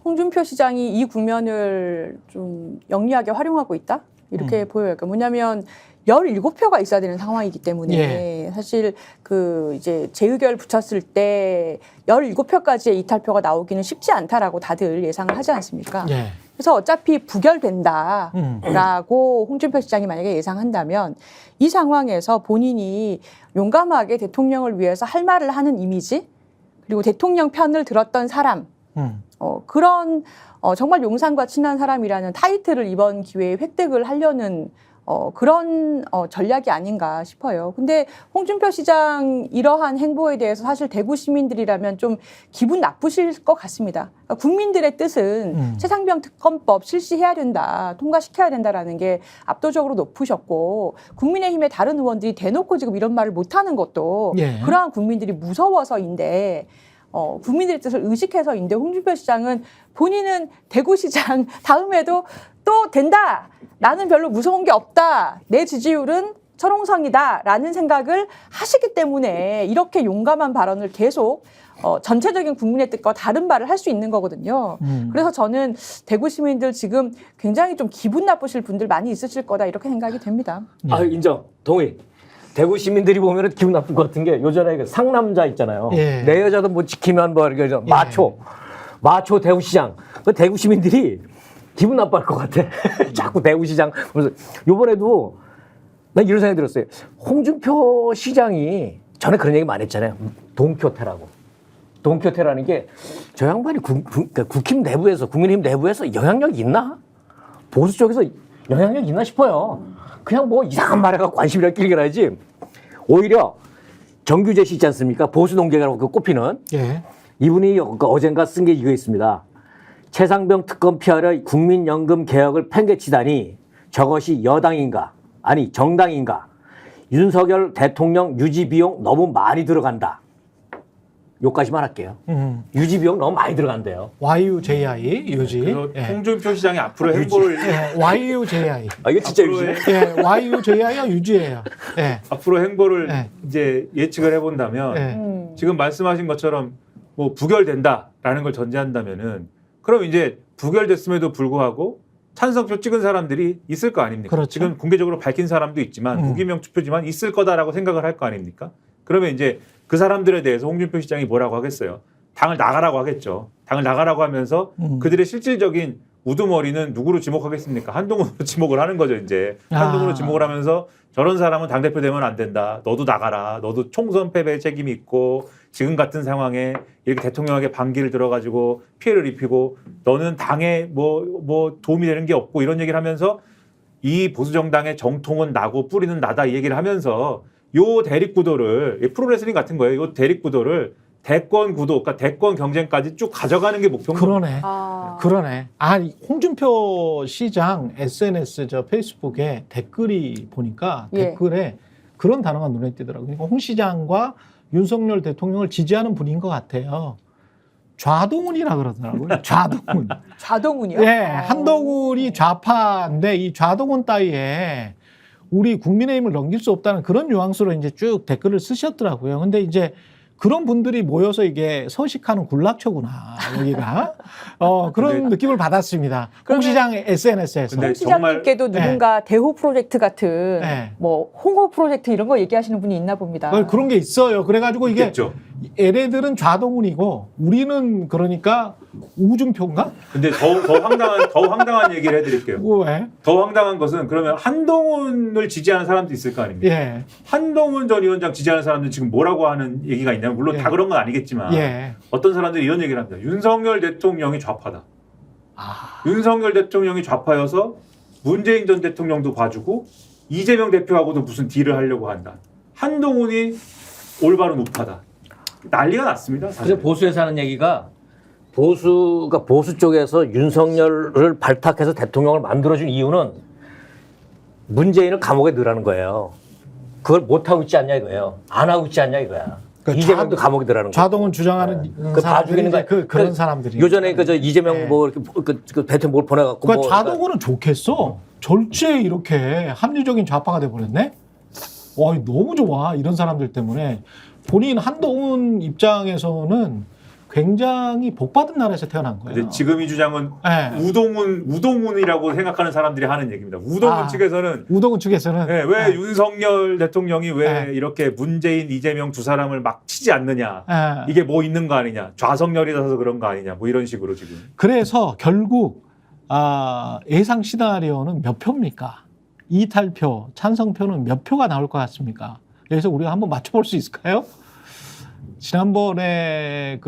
홍준표 시장이 이 국면을 좀 영리하게 활용하고 있다? 이렇게 보여요. 그러니까 뭐냐면 17표가 있어야 되는 상황이기 때문에 사실 그 이제 재의결 붙였을 때 17표까지의 이탈표가 나오기는 쉽지 않다라고 다들 예상을 하지 않습니까? 예. 그래서 어차피 부결된다라고 홍준표 시장이 만약에 예상한다면 이 상황에서 본인이 용감하게 대통령을 위해서 할 말을 하는 이미지 그리고 대통령 편을 들었던 사람 그런 정말 용산과 친한 사람이라는 타이틀을 이번 기회에 획득을 하려는 그런 전략이 아닌가 싶어요. 근데 홍준표 시장 이러한 행보에 대해서 사실 대구 시민들이라면 좀 기분 나쁘실 것 같습니다. 그러니까 국민들의 뜻은 최상병 특검법 실시해야 된다, 통과시켜야 된다라는 게 압도적으로 높으셨고 국민의힘의 다른 의원들이 대놓고 지금 이런 말을 못하는 것도 예. 그러한 국민들이 무서워서인데 국민들의 뜻을 의식해서인데 홍준표 시장은 본인은 대구시장 다음에도 또 된다. 나는 별로 무서운 게 없다. 내 지지율은 철옹성이다. 라는 생각을 하시기 때문에 이렇게 용감한 발언을 계속 전체적인 국민의 뜻과 다른 말을 할 수 있는 거거든요. 그래서 저는 대구 시민들 지금 굉장히 좀 기분 나쁘실 분들 많이 있으실 거다 이렇게 생각이 됩니다. 아, 인정. 동의. 대구 시민들이 보면 기분 나쁠 것 같은 게 요전에 그 상남자 있잖아요. 예. 내 여자도 못 지키면 뭐 이렇게 마초 대구시장. 그 대구 시민들이 기분 나빠할 것 같아. 자꾸 대구시장. 그래서 요번에도 난 이런 생각이 들었어요. 홍준표 시장이 전에 그런 얘기 많이 했잖아요. 동표태라고. 동표태라는 게 저 양반이 국힘 내부에서 국민의힘 내부에서 영향력이 있나? 보수 쪽에서 영향력이 있나 싶어요. 그냥 뭐 이상한 말에가 관심이라 끌겨라야지. 오히려 정규재 씨 있지 않습니까? 보수 농객이라고 꼽히는. 예. 이분이 어젠가 쓴 게 이거 있습니다. 최상병 특검 피하려 국민연금 개혁을 팽개치다니 저것이 여당인가? 아니 정당인가? 윤석열 대통령 유지 비용 너무 많이 들어간다. 요까지만 할게요. 유지 비용 너무 많이 들어간대요. YUJI 유지. 그래서 예. 홍준표 시장이 앞으로 행보를 예. YUJI. 아 이거 진짜 앞으로의 유지네. 예. YUJI가 유지예요. 예. 앞으로 행보를 네. 이제 예측을 해본다면 예. 지금 말씀하신 것처럼 뭐 부결된다라는 걸 전제한다면은 그럼 이제 부결됐음에도 불구하고 찬성표 찍은 사람들이 있을 거 아닙니까? 그렇죠. 지금 공개적으로 밝힌 사람도 있지만 무기명 투표지만 있을 거다라고 생각을 할 거 아닙니까? 그러면 이제 그 사람들에 대해서 홍준표 시장이 뭐라고 하겠어요? 당을 나가라고 하겠죠. 당을 나가라고 하면서 그들의 실질적인 우두머리는 누구로 지목하겠습니까? 한동훈으로 지목을 하는 거죠, 이제. 한동훈으로 지목을 하면서 저런 사람은 당대표 되면 안 된다. 너도 나가라. 너도 총선 패배에 책임이 있고 지금 같은 상황에 이렇게 대통령에게 반기를 들어가지고 피해를 입히고 너는 당에 뭐 도움이 되는 게 없고 이런 얘기를 하면서 이 보수정당의 정통은 나고 뿌리는 나다 이 얘기를 하면서 요 대립구도를 프로레슬링 같은 거예요. 요 대립구도를 대권 구도, 그러니까 대권 경쟁까지 쭉 가져가는 게 목표인 거예요. 그러네. 아. 그러네. 아, 홍준표 시장 SNS 저 페이스북에 댓글이 보니까 예. 댓글에 그런 단어가 눈에 띄더라고요. 그러니까 홍 시장과 윤석열 대통령을 지지하는 분인 것 같아요. 좌동훈이라 그러더라고요. 좌동훈. 좌동훈이요? 예, 한동훈이 좌파인데 이 좌동훈 따위에 우리 국민의힘을 넘길 수 없다는 그런 뉘앙스로 이제 쭉 댓글을 쓰셨더라고요. 근데 이제 그런 분들이 모여서 이게 서식하는 군락처구나, 여기가. 그런 근데- 느낌을 받았습니다. 홍 시장 SNS에서. 근데 홍 시장님께도 정말- 누군가 대호 프로젝트 같은 네. 뭐 홍호 프로젝트 이런 거 얘기하시는 분이 있나 봅니다. 그런 게 있어요. 그래가지고 이게 있겠죠. 얘네들은 좌동훈이고 우리는 그러니까 우준표인가? 근데 더 황당한 얘기를 해드릴게요. 왜? 더 황당한 것은 그러면 한동훈을 지지하는 사람도 있을 거 아닙니까? 예. 한동훈 전 위원장 지지하는 사람들은 지금 뭐라고 하는 얘기가 있냐면 물론 예. 다 그런 건 아니겠지만 예. 어떤 사람들이 이런 얘기를 합니다. 윤석열 대통령이 좌파다. 아, 윤석열 대통령이 좌파여서 문재인 전 대통령도 봐주고 이재명 대표하고도 무슨 딜을 하려고 한다. 한동훈이 올바른 우파다. 난리가 났습니다. 사실. 그래서 보수에서 하는 얘기가 보수 쪽에서 윤석열을 발탁해서 대통령을 만들어준 이유는 문재인을 감옥에 넣으라는 거예요. 그걸 못 하고 있지 않냐 이거예요. 안 하고 있지 않냐 이거야. 그러니까 이재명도 감옥에 넣으라는 거예요. 좌동훈 주장하는 그 사람들이 봐주기는 이제 그런 사람들이. 요전에 그 저 이재명 네. 뭐 이렇게 그 대통령 뭘 보내갖고 그러니까 뭐 좌동훈은 좋겠어. 절제 이렇게 합리적인 좌파가 돼버렸네. 와, 너무 좋아. 이런 사람들 때문에 본인 한동훈 입장에서는 굉장히 복받은 나라에서 태어난 거예요. 근데 지금 이 주장은 네. 우동훈이라고 생각하는 사람들이 하는 얘기입니다. 우동훈 아. 측에서는 우동훈 측에서는 네, 왜 네. 윤석열 대통령이 왜 네. 이렇게 문재인, 이재명 두 사람을 막 치지 않느냐. 예. 이게 뭐 있는 거 아니냐. 좌석열이라서 그런 거 아니냐. 뭐 이런 식으로 지금. 그래서 결국 예상 시나리오는 몇 표입니까? 이탈표, 찬성표는 몇 표가 나올 것 같습니까? 여기서 우리가 한번 맞춰볼 수 있을까요? 지난번에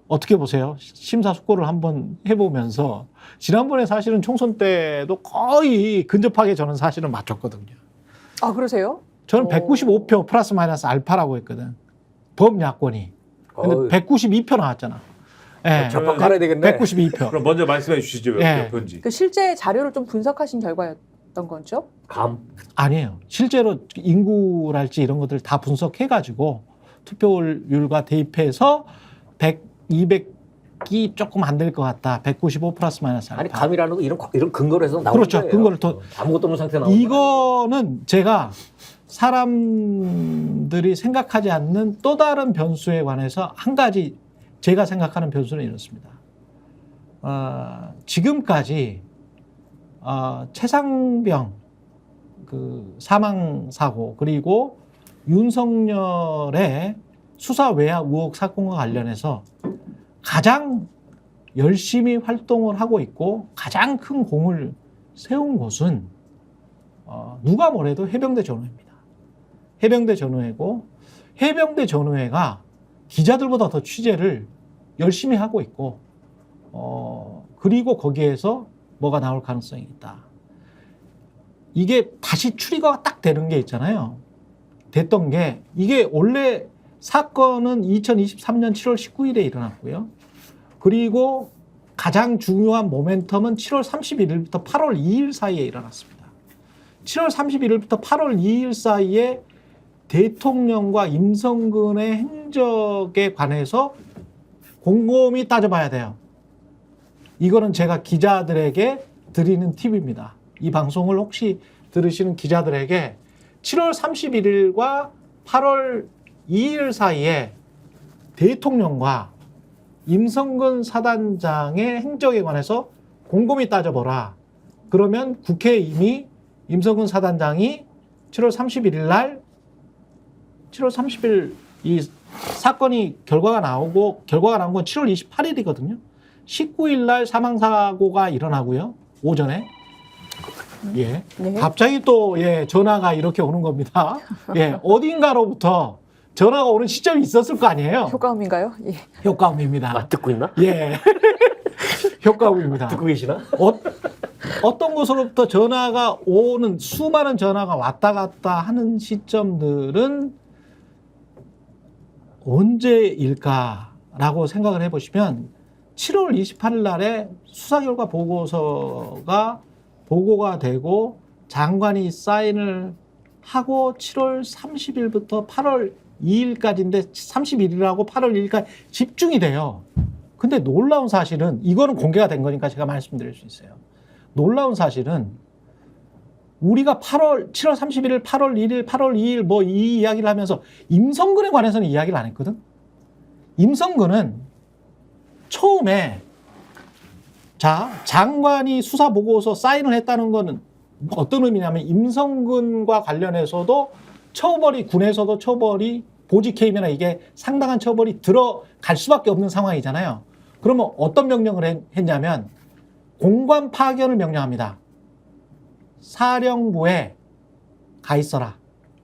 어떻게 보세요? 심사숙고를 한번 해보면서 지난번에 사실은 총선 때도 거의 근접하게 저는 사실은 맞췄거든요. 아, 그러세요? 저는 오. 195표 플러스 마이너스 알파라고 했거든. 범야권이. 근데 어우. 192표 나왔잖아. 예. 잡박 깔아야 되겠네. 192표. 그럼 먼저 말씀해 주시죠. 몇 예. 표인지. 그 실제 자료를 좀 분석하신 결과였던 거죠? 아니에요. 실제로 인구랄지 이런 것들 다 분석해가지고 투표율과 대입해서 100, 200이 조금 안 될 것 같다. 195 플러스 마이너스 알파. 아니 감이라는 거 이런 근거로 해서 나오는 그렇죠. 거예요. 근거를 더 아무것도 없는 상태 나오는 거예요. 이거는 제가 사람들이 생각하지 않는 또 다른 변수에 관해서 한 가지 제가 생각하는 변수는 이렇습니다. 지금까지 최상병 사망 사고 그리고 윤석열의 수사 외압 의혹 사건과 관련해서 가장 열심히 활동을 하고 있고 가장 큰 공을 세운 곳은 누가 뭐래도 해병대 전우회입니다. 해병대 전우회고 해병대 전우회가 기자들보다 더 취재를 열심히 하고 있고 그리고 거기에서 뭐가 나올 가능성이 있다. 이게 다시 추리가 딱 되는 게 있잖아요. 됐던 게 이게 원래 사건은 2023년 7월 19일에 일어났고요. 그리고 가장 중요한 모멘텀은 7월 31일부터 8월 2일 사이에 일어났습니다. 7월 31일부터 8월 2일 사이에 대통령과 임성근의 행적에 관해서 곰곰이 따져봐야 돼요. 이거는 제가 기자들에게 드리는 팁입니다. 이 방송을 혹시 들으시는 기자들에게 7월 31일과 8월 2일 사이에 대통령과 임성근 사단장의 행적에 관해서 곰곰이 따져보라. 그러면 국회에 이미 임성근 사단장이 7월 31일 날 7월 30일 이 사건이 결과가 나온 건 7월 28일이거든요. 19일 날 사망사고가 일어나고요. 오전에. 예. 네. 갑자기 또 전화가 이렇게 오는 겁니다. 예. 어딘가로부터 전화가 오는 시점이 있었을 거 아니에요. 효과음인가요? 예. 효과음입니다. 듣고 있나? 예. 효과음입니다. 듣고 계시나? 어떤 곳으로부터 전화가 오는 수많은 전화가 왔다 갔다 하는 시점들은 언제일까라고 생각을 해보시면 7월 28일 날에 수사 결과 보고서가 보고가 되고 장관이 사인을 하고 7월 30일부터 8월 2일까지인데 31일하고 8월 2일까지 집중이 돼요. 근데 놀라운 사실은 이거는 공개가 된 거니까 제가 말씀드릴 수 있어요. 놀라운 사실은 우리가 7월 31일, 8월 1일, 8월 2일 뭐 이 이야기를 하면서 임성근에 관해서는 이야기를 안 했거든. 임성근은 처음에 장관이 수사 보고서 사인을 했다는 거는 어떤 의미냐면 임성근과 관련해서도 처벌이 군에서도 처벌이 보직해임이나 이게 상당한 처벌이 들어갈 수밖에 없는 상황이잖아요. 그러면 어떤 명령을 했냐면 공관 파견을 명령합니다. 사령부에 가 있어라.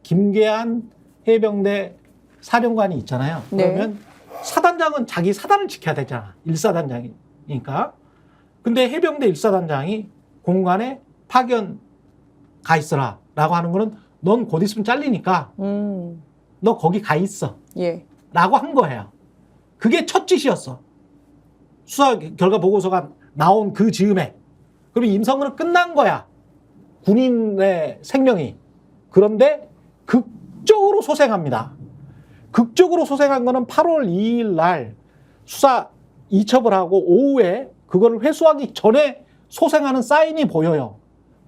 김계한 해병대 사령관이 있잖아요. 그러면 사단장은 자기 사단을 지켜야 되잖아. 1사단장이니까. 근데 해병대 1사단장이 공관에 파견 가 있어라 라고 하는 거는 넌 곧 있으면 잘리니까 너 거기 가 있어. 예. 라고 한 거예요. 그게 첫 짓이었어. 수사 결과 보고서가 나온 그 즈음에. 그러면 임성근은 끝난 거야. 군인의 생명이. 그런데 극적으로 소생합니다. 극적으로 소생한 거는 8월 2일 날 수사 이첩을 하고 오후에 그거를 회수하기 전에 소생하는 사인이 보여요.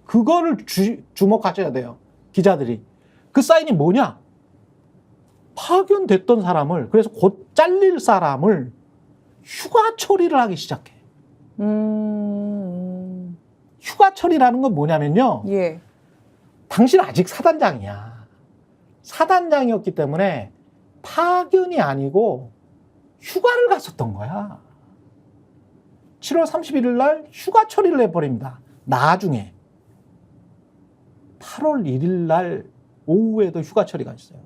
그거를 주목하셔야 돼요. 기자들이. 그 사인이 뭐냐? 파견됐던 사람을, 그래서 곧 잘릴 사람을 휴가 처리를 하기 시작해. 휴가 처리라는 건 뭐냐면요. 예. 당신 아직 사단장이야. 사단장이었기 때문에 파견이 아니고 휴가를 갔었던 거야. 7월 31일 날 휴가 처리를 해버립니다. 나중에. 8월 1일 날 오후에도 휴가 처리가 있어요.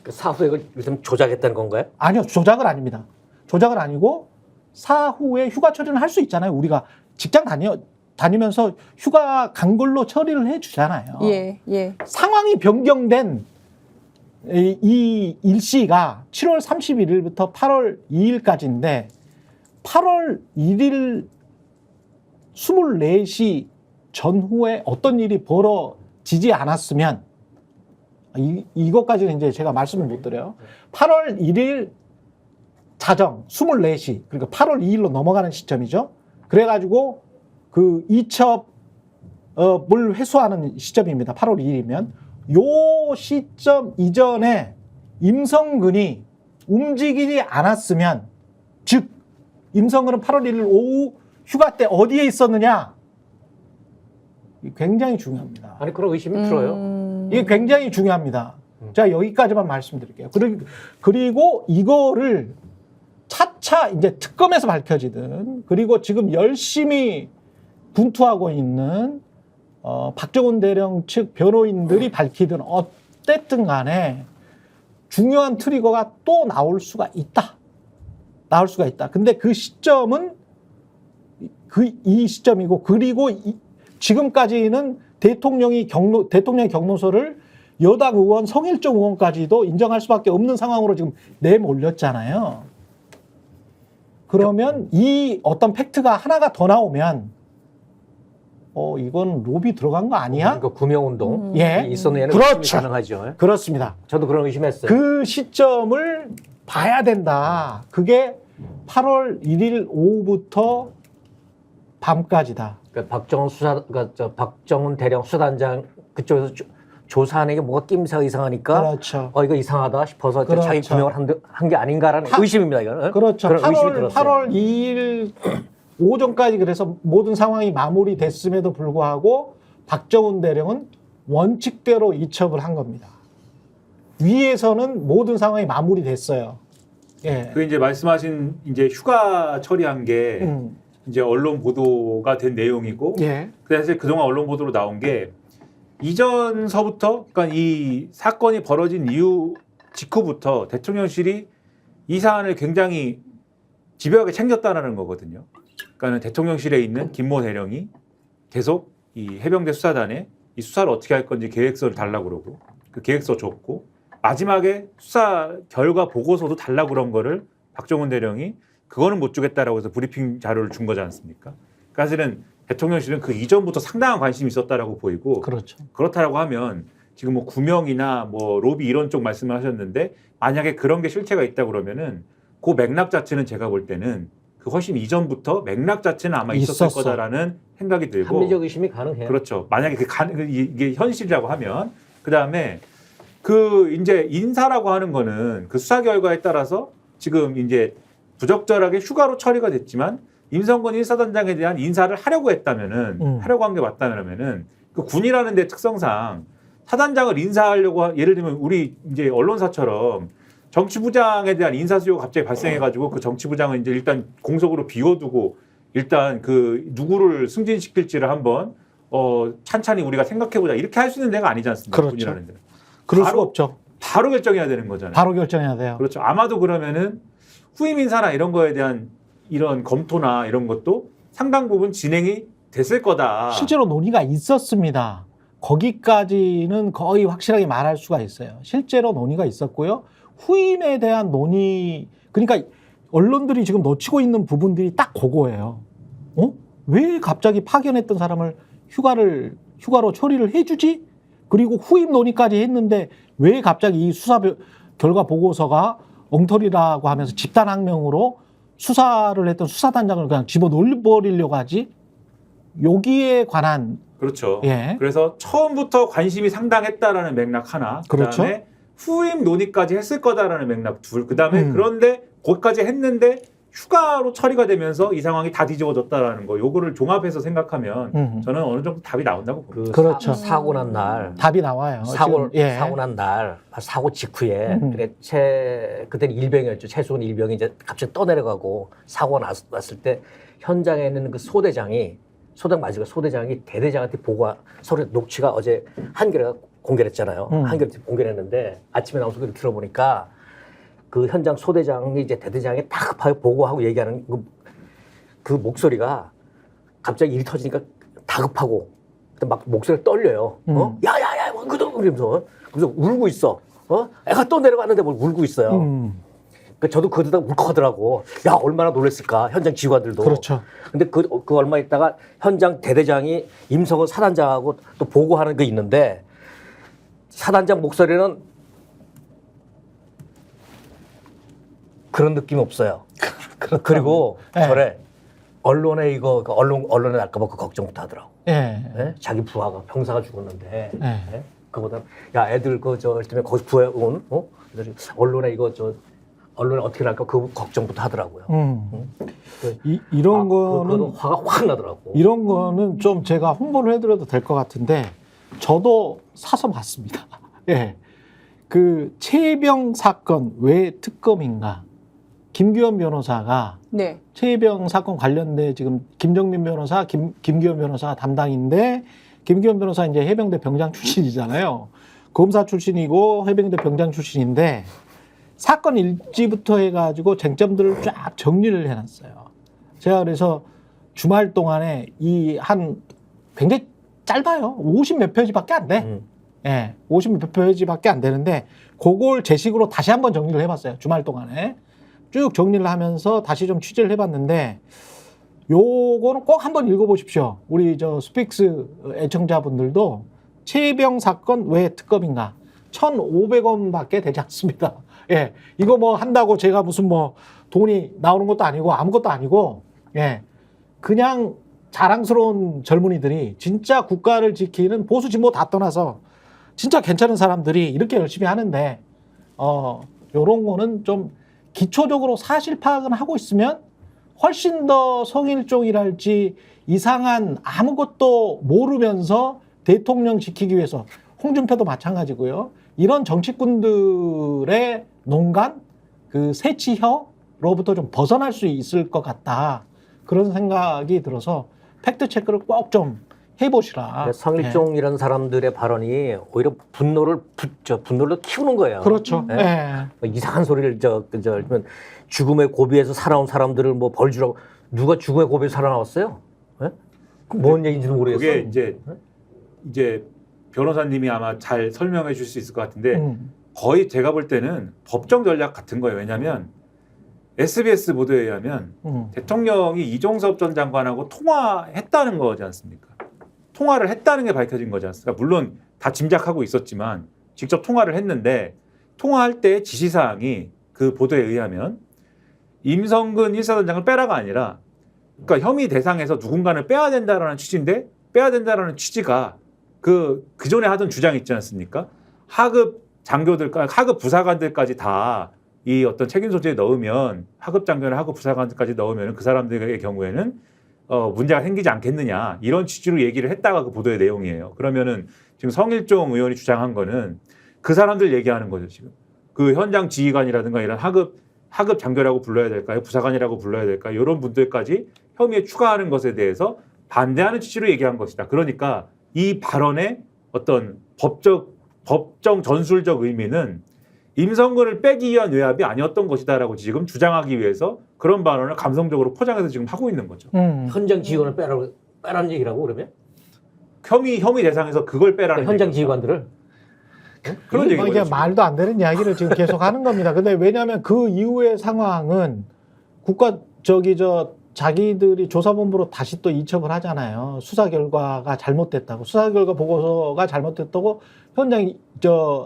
그 사후에 이걸 요즘 조작했다는 건가요? 아니요, 조작은 아닙니다. 조작은 아니고 사후에 휴가 처리는 할 수 있잖아요. 우리가 직장 다니면서 휴가 간 걸로 처리를 해주잖아요. 예, 예. 상황이 변경된 이 일시가 7월 31일부터 8월 2일까지인데 8월 1일 24시 전후에 어떤 일이 벌어지지 않았으면 이것까지는 이제 제가 말씀을 못 드려요. 8월 1일 자정 24시, 그러니까 8월 2일로 넘어가는 시점이죠. 그래가지고 그 이첩을 회수하는 시점입니다. 8월 2일이면. 요 시점 이전에 임성근이 움직이지 않았으면, 즉 임성근은 8월 1일 오후 휴가 때 어디에 있었느냐? 굉장히 중요합니다. 아니 그런 의심이 들어요. 이게 굉장히 중요합니다. 자, 여기까지만 말씀드릴게요. 그리고 이거를 차차 이제 특검에서 밝혀지든, 그리고 지금 열심히 분투하고 있는 박정훈 대령 측 변호인들이 밝히든 어쨌든 간에 중요한 트리거가 또 나올 수가 있다. 나올 수가 있다. 근데 그 시점은 이 시점이고, 그리고 지금까지는 대통령의 경로서를 여당 의원, 성일종 의원까지도 인정할 수밖에 없는 상황으로 지금 내몰렸잖아요. 그러면 이 어떤 팩트가 하나가 더 나오면 이건 로비 들어간 거 아니야? 그러니까 구명운동 예. 있었느냐는 그렇죠. 의심이 가능하죠. 그렇습니다. 저도 그런 의심했어요. 그 시점을 봐야 된다. 그게 8월 1일 오후부터 밤까지다. 그러니까 박정훈 대령 수단장 그쪽에서 조사하는 게 뭐가 낌새가 이상하니까 그렇죠. 이거 이상하다 싶어서 그렇죠. 자기 구명을 한 게 아닌가라는 의심입니다. 이거는. 그렇죠. 그런 의심이 들었어요. 8월 2일 오전까지 그래서 모든 상황이 마무리됐음에도 불구하고 박정훈 대령은 원칙대로 이첩을 한 겁니다. 위에서는 모든 상황이 마무리됐어요. 예. 그 이제 말씀하신 이제 휴가 처리한 게 이제 언론 보도가 된 내용이고, 예. 사실 그동안 언론 보도로 나온 게 이전서부터, 그러니까 이 사건이 벌어진 이후 직후부터 대통령실이 이 사안을 굉장히 집요하게 챙겼다라는 거거든요. 그러니까 대통령실에 있는 김모 대령이 계속 이 해병대 수사단에 이 수사를 어떻게 할 건지 계획서를 달라고 그러고, 그 계획서 줬고, 마지막에 수사 결과 보고서도 달라고 그런 거를 박정훈 대령이 그거는 못 주겠다라고 해서 브리핑 자료를 준 거지 않습니까? 그러니까 사실은 대통령실은 그 이전부터 상당한 관심이 있었다라고 보이고 그렇죠. 그렇다라고 하면 지금 뭐 구명이나 뭐 로비 이런 쪽 말씀을 하셨는데 만약에 그런 게 실체가 있다 그러면은 그 맥락 자체는 제가 볼 때는 그 훨씬 이전부터 맥락 자체는 아마 있었을 있었어. 거다라는 생각이 들고 합리적 의심이 가능해요. 그렇죠. 만약에 이게 현실이라고 하면 그다음에 그 이제 인사라고 하는 거는 그 수사 결과에 따라서 지금 이제 부적절하게 휴가로 처리가 됐지만 임성근 1사단장에 대한 인사를 하려고 했다면은 하려고 한 게 맞다면은 그 군이라는 데 특성상 사단장을 인사하려고 예를 들면 우리 이제 언론사처럼 정치부장에 대한 인사 수요가 갑자기 발생해가지고 그 정치부장은 이제 일단 공석으로 비워두고 일단 그 누구를 승진시킬지를 한번 찬찬히 우리가 생각해보자 이렇게 할 수 있는 데가 아니지 않습니까? 그렇죠. 군이라는 데는. 그럴 바로- 수가 없죠. 바로 결정해야 되는 거잖아요. 바로 결정해야 돼요. 그렇죠. 아마도 그러면은 후임 인사나 이런 거에 대한 이런 검토나 이런 것도 상당 부분 진행이 됐을 거다. 실제로 논의가 있었습니다. 거기까지는 거의 확실하게 말할 수가 있어요. 실제로 논의가 있었고요. 후임에 대한 논의, 그러니까 언론들이 지금 놓치고 있는 부분들이 딱 그거예요. 왜 갑자기 파견했던 사람을 휴가로 처리를 해주지? 그리고 후임 논의까지 했는데 왜 갑자기 이 수사 결과 보고서가 엉터리라고 하면서 집단항명으로 수사를 했던 수사단장을 그냥 집어넣어버리려고 하지? 여기에 관한 그렇죠. 예. 그래서 처음부터 관심이 상당했다라는 맥락 하나, 그렇죠. 그다음에 후임 논의까지 했을 거다라는 맥락 둘, 그다음에 그런데 거기까지 했는데 휴가로 처리가 되면서 이 상황이 다 뒤집어졌다라는 거, 요거를 종합해서 생각하면 저는 어느 정도 답이 나온다고 봅니다. 그 그렇죠. 사고 난 날, 답이 나와요. 지금, 예. 사고 난 날, 사고 직후에 그때는 일병이었죠. 최수근 일병이 이제 갑자기 떠내려가고 사고가 났을 때 현장에 있는 그 소대장이 대대장한테 서로 녹취가 어제 한겨레가 공개를 했잖아요. 한겨레 공개를 했는데 아침에 나온 소리를 들어보니까 그 현장 소대장이 이제 대대장에 딱 급하게 보고하고 얘기하는 그 목소리가 갑자기 일이 터지니까 다급하고 막 목소리가 떨려요. 야야야 뭐 그러면서 울고 있어. 애가 또 내려갔는데 뭘 울고 있어요. 그러니까 저도 그러다 울컥하더라고. 야 얼마나 놀랐을까 현장 직원들도. 그렇죠. 근데 그 얼마 있다가 현장 대대장이 임성근 사단장하고 또 보고하는 게 있는데 사단장 목소리는 그런 느낌이 없어요. 그리고 네. 저래 언론에 언론에 날까봐 그 걱정부터 하더라고. 예. 예? 자기 부하가 병사가 죽었는데 네. 예? 그보다 야 애들 때문에 거기 부해 온 언론에 언론에 어떻게 날까 그 걱정부터 하더라고요. 이런 그거는 거는 화가 확 나더라고. 이런 거는 좀 제가 홍보를 해드려도 될 것 같은데 저도 사서 봤습니다. 예. 그 최혜병 사건 왜 특검인가? 김규현 변호사가 네. 최혜병 사건 관련돼 지금 김정민 변호사, 김규현 변호사 담당인데 김규현 변호사 이제 해병대 병장 출신이잖아요. 검사 출신이고 해병대 병장 출신인데 사건 일지부터 해가지고 쟁점들을 쫙 정리를 해놨어요. 제가 그래서 주말 동안에 굉장히 짧아요. 50 몇 페이지밖에 안 돼. 예, 50 몇 페이지밖에 안 되는데 그걸 제 식으로 다시 한번 정리를 해봤어요. 주말 동안에 쭉 정리를 하면서 다시 좀 취재를 해봤는데 요거는 꼭 한번 읽어보십시오. 우리 스픽스 애청자분들도 최혜병 사건 왜 특검인가? 1,500원밖에 되지 않습니다. 예, 이거 뭐 한다고 제가 무슨 뭐 돈이 나오는 것도 아니고 아무것도 아니고, 예, 그냥 자랑스러운 젊은이들이 진짜 국가를 지키는 보수 진보 다 떠나서 진짜 괜찮은 사람들이 이렇게 열심히 하는데, 요런 거는 좀 기초적으로 사실 파악은 하고 있으면 훨씬 더 성일종이랄지 이상한 아무것도 모르면서 대통령 지키기 위해서 홍준표도 마찬가지고요. 이런 정치꾼들의 농간, 그 새치혀로부터 좀 벗어날 수 있을 것 같다. 그런 생각이 들어서 팩트 체크를 꼭 좀 해보시라. 성일종이라는 사람들의 발언이 오히려 분노를 키우는 거예요. 그렇죠. 네? 예. 이상한 소리를 죽음의 고비에서 살아온 사람들을 뭐 벌 주라고 누가 죽음의 고비에서 살아나왔어요? 네? 뭔 얘기인지는 모르겠어요. 그게 이제 변호사님이 아마 잘 설명해 줄 수 있을 것 같은데 거의 제가 볼 때는 법정 전략 같은 거예요. 왜냐하면 SBS 보도에 의하면 대통령이 이종섭 전 장관하고 통화했다는 거지 않습니까? 통화를 했다는 게 밝혀진 거지 않습니까? 물론 다 짐작하고 있었지만 직접 통화를 했는데 통화할 때 지시사항이 그 보도에 의하면 임성근 1사단장을 빼라가 아니라 그러니까 혐의 대상에서 누군가를 빼야 된다라는 취지인데 빼야 된다라는 취지가 그 전에 하던 주장 있지 않습니까? 하급 장교들까지 하급 부사관들까지 다 이 어떤 책임 소재에 넣으면 하급 장교나 하급 부사관들까지 넣으면 그 사람들의 경우에는 문제가 생기지 않겠느냐 이런 취지로 얘기를 했다가 그 보도의 내용이에요. 그러면은 지금 성일종 의원이 주장한 거는 그 사람들 얘기하는 거죠 지금. 그 현장 지휘관이라든가 이런 하급 장교라고 불러야 될까요? 부사관이라고 불러야 될까요? 이런 분들까지 혐의에 추가하는 것에 대해서 반대하는 취지로 얘기한 것이다. 그러니까 이 발언의 어떤 법정 전술적 의미는 임성근을 빼기 위한 외압이 아니었던 것이다라고 지금 주장하기 위해서 그런 발언을 감성적으로 포장해서 지금 하고 있는 거죠. 현장 지휘관을 빼라는 얘기라고 그러면? 혐의 대상에서 그걸 빼라는 현장 얘기입니다. 지휘관들을? 그런 얘기죠. 이게 말도 안 되는 이야기를 지금 계속 하는 겁니다. 근데 왜냐하면 그 이후의 상황은 자기들이 조사본부로 다시 또 이첩을 하잖아요. 수사 결과가 잘못됐다고. 수사 결과 보고서가 잘못됐다고 현장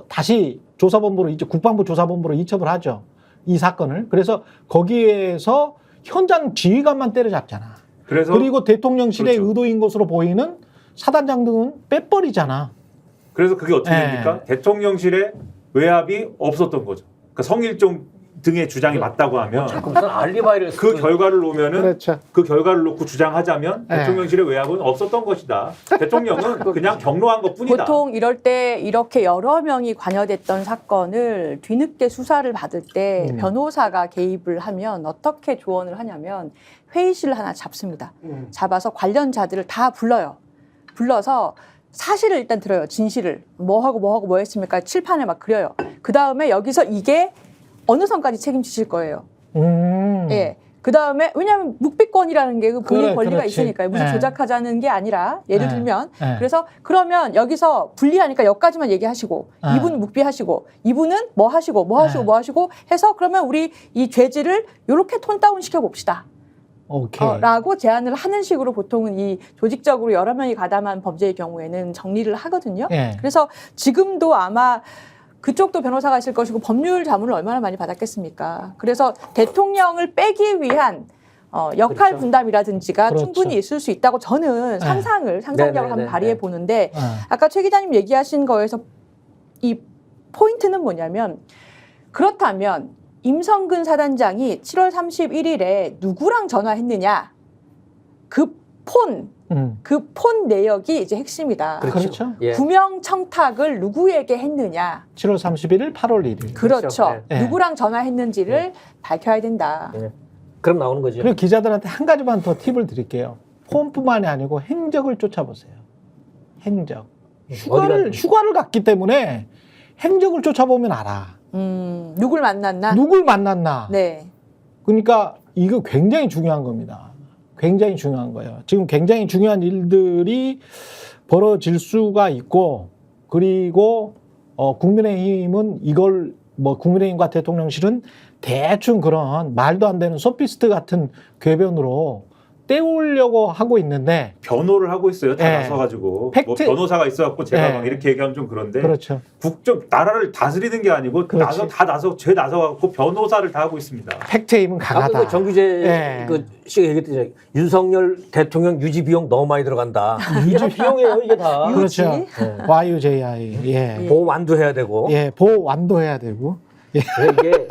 다시 조사본부로 이제 국방부 조사본부로 이첩을 하죠. 이 사건을. 그래서 거기에서 현장 지휘관만 때려잡잖아. 그리고 대통령실의 그렇죠. 의도인 것으로 보이는 사단장 등은 빼버리잖아. 그래서 그게 어떻게 네. 됩니까? 대통령실에 외압이 없었던 거죠. 그러니까 성일종 등의 주장이 맞다고 하면 무슨 알리바이를 그 결과를 놓으면은 그렇죠. 그 결과를 놓고 주장하자면 네. 대통령실의 외압은 없었던 것이다. 대통령은 그냥 경로한 것뿐이다. 보통 이럴 때 이렇게 여러 명이 관여됐던 사건을 뒤늦게 수사를 받을 때 변호사가 개입을 하면 어떻게 조언을 하냐면 회의실을 하나 잡습니다. 잡아서 관련자들을 다 불러요. 불러서 사실을 일단 들어요. 진실을. 뭐 하고 뭐 했습니까? 칠판에 막 그려요. 그다음에 여기서 이게 어느 선까지 책임지실 거예요. 예. 그 다음에 왜냐하면 묵비권이라는 게 본인 권리가 그렇지. 있으니까요. 무슨 네. 조작하자는 게 아니라 예를 네. 들면 네. 그래서 그러면 여기서 불리하니까 여기까지만 얘기하시고 네. 이분 묵비하시고 이분은 뭐 하시고 네. 뭐 하시고 해서 그러면 우리 이 죄질을 이렇게 톤 다운 시켜 봅시다. 오케이. 라고 제안을 하는 식으로 보통은 이 조직적으로 여러 명이 가담한 범죄의 경우에는 정리를 하거든요. 예. 그래서 지금도 아마 그쪽도 변호사가 있을 것이고 법률 자문을 얼마나 많이 받았겠습니까? 그래서 대통령을 빼기 위한 역할 그렇죠. 분담이라든지가 그렇죠. 충분히 있을 수 있다고 저는 상상력을 한번 발휘해 보는데 아까 최 기자님 얘기하신 거에서 이 포인트는 뭐냐면 그렇다면 임성근 사단장이 7월 31일에 누구랑 전화했느냐 그 폰 내역이 이제 핵심이다. 그렇죠. 예. 구명 청탁을 누구에게 했느냐. 7월 31일, 8월 1일. 그렇죠. 네. 누구랑 전화했는지를 밝혀야 된다. 예. 그럼 나오는 거죠. 그리고 기자들한테 한 가지만 더 팁을 드릴게요. 폰뿐만이 아니고 행적을 쫓아보세요. 행적. 휴가를 갔기 때문에 행적을 쫓아보면 알아. 누굴 만났나? 누굴 만났나. 네. 그러니까 이거 굉장히 중요한 겁니다. 굉장히 중요한 거예요. 지금 굉장히 중요한 일들이 벌어질 수가 있고, 그리고 국민의힘은 이걸 국민의힘과 대통령실은 대충 그런 말도 안 되는 소피스트 같은 궤변으로 때우려고 하고 있는데 변호를 하고 있어요. 다 네. 나서가지고 팩트. 뭐 변호사가 있어갖고 제가 네. 막 이렇게 얘기하면 좀 그런데 그렇죠. 나라를 다스리는 게 아니고 그렇지. 죄 나서갖고 변호사를 다 하고 있습니다. 팩트에 힘은 강하다. 아까 정규재 예. 그 씨가 얘기했듯이 윤석열 대통령 유지 비용 너무 많이 들어간다. 이게 다 비용이에요, 이게 다. 유지. 그렇죠. YUJI. 예. 보호 완도해야 되고. 예, 보호 완도해야 되고. 이게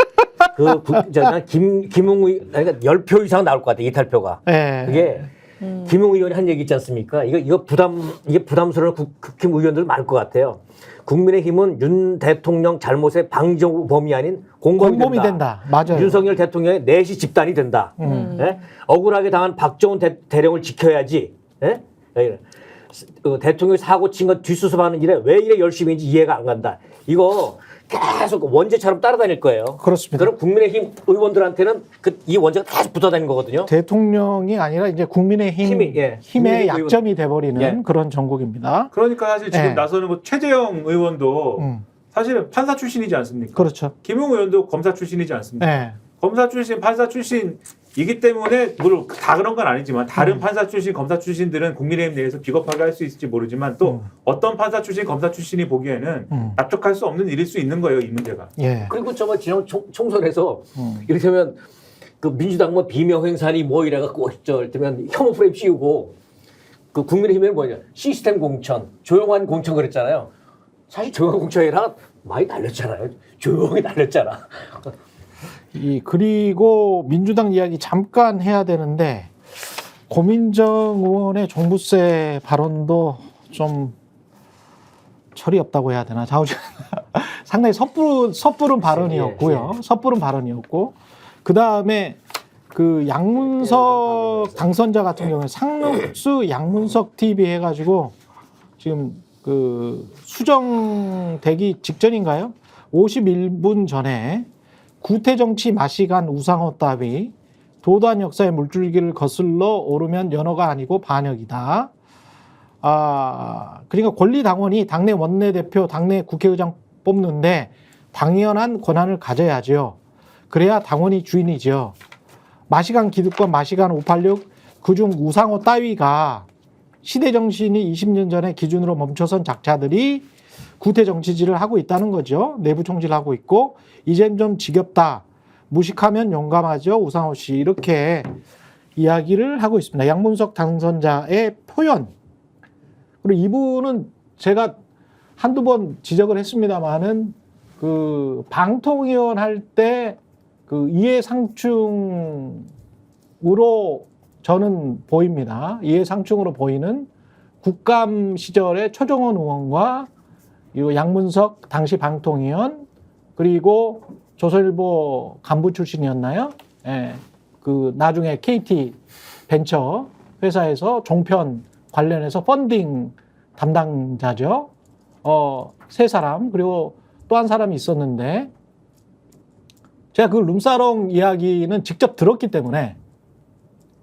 김웅의 그러니까 10표 이상 나올 것 같아, 이탈표가. 예. 그게 김웅 의원이 한 얘기 있지 않습니까? 이게 부담스러운 국힘 의원들 많을 것 같아요. 국민의힘은 윤 대통령 잘못의 방조범이 아닌 공범이 된다. 맞아요. 윤석열 대통령의 내시 집단이 된다. 예? 억울하게 당한 박정훈 대령을 지켜야지. 예? 대통령이 사고 친 건 뒷수습하는 일에 왜 이래 열심히인지 이해가 안 간다. 이거 계속 원죄처럼 따라다닐 거예요. 그렇습니다. 그럼 국민의힘 의원들한테는 이 원죄가 계속 붙어다니는 거거든요. 대통령이 아니라 이제 국민의힘 힘의 힘의 약점이 돼버리는 예. 그런 정국입니다. 그러니까 사실 지금 네. 나서는 뭐 최재형 의원도 사실은 판사 출신이지 않습니까? 그렇죠. 김용 의원도 검사 출신이지 않습니까? 네. 검사 출신, 판사 출신이기 때문에 물론 다 그런 건 아니지만 다른 판사 출신, 검사 출신들은 국민의힘 내에서 비겁하게 할 수 있을지 모르지만 또 어떤 판사 출신, 검사 출신이 보기에는 납득할 수 없는 일일 수 있는 거예요, 이 문제가. 예. 그리고 저번 지난 총선에서 이를테면 그 민주당 뭐 비명 행사니 뭐 이래갖고 이를테면 혐오 프레임 씌우고 그 국민의힘에는 뭐냐 시스템 공천, 조용한 공천 그랬잖아요. 사실 조용한 공천이라 많이 날렸잖아요. 조용히 날렸잖아. 그리고 민주당 이야기 잠깐 해야 되는데 고민정 의원의 종부세 발언도 좀 철이 없다고 해야 되나 상당히 섣부른 발언이었고요. 섣부른 발언이었고 그 다음에 그 양문석 당선자 같은 경우에 상록수 양문석 TV 해가지고 지금 그 수정되기 직전인가요? 51분 전에 구태정치 마시간 우상호 따위 도단 역사의 물줄기를 거슬러 오르면 연어가 아니고 반역이다. 그러니까 권리당원이 당내 원내대표, 당내 국회의장 뽑는데 당연한 권한을 가져야죠. 그래야 당원이 주인이죠. 마시간 기득권, 마시간 586, 그중 우상호 따위가 시대정신이 20년 전에 기준으로 멈춰선 작자들이 구태정치질을 하고 있다는 거죠. 내부 총질을 하고 있고 이젠 좀 지겹다. 무식하면 용감하죠. 우상호 씨 이렇게 이야기를 하고 있습니다. 양문석 당선자의 표현. 그리고 이분은 제가 한두 번 지적을 했습니다마는 그 방통위원 할 때 그 이해상충으로 저는 보입니다. 이해상충으로 보이는 국감 시절에 최종원 의원과 이 양문석 당시 방통위원 그리고 조선일보 간부 출신이었나요? 예. 그 나중에 KT 벤처 회사에서 종편 관련해서 펀딩 담당자죠. 세 사람 그리고 또 한 사람이 있었는데 제가 그 룸사롱 이야기는 직접 들었기 때문에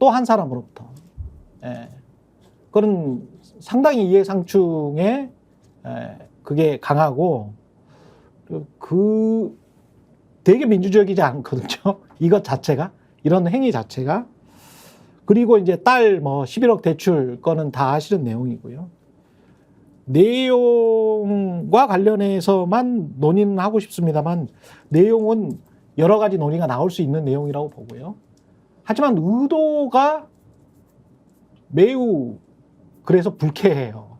또 한 사람으로부터 그런 상당히 이해상충에 그게 강하고 그 되게 민주적이지 않거든요. 이것 자체가 이런 행위 자체가 그리고 이제 딸 뭐 11억 대출 거는 다 아시는 내용이고요. 내용과 관련해서만 논의는 하고 싶습니다만 내용은 여러 가지 논의가 나올 수 있는 내용이라고 보고요. 하지만 의도가 매우 그래서 불쾌해요.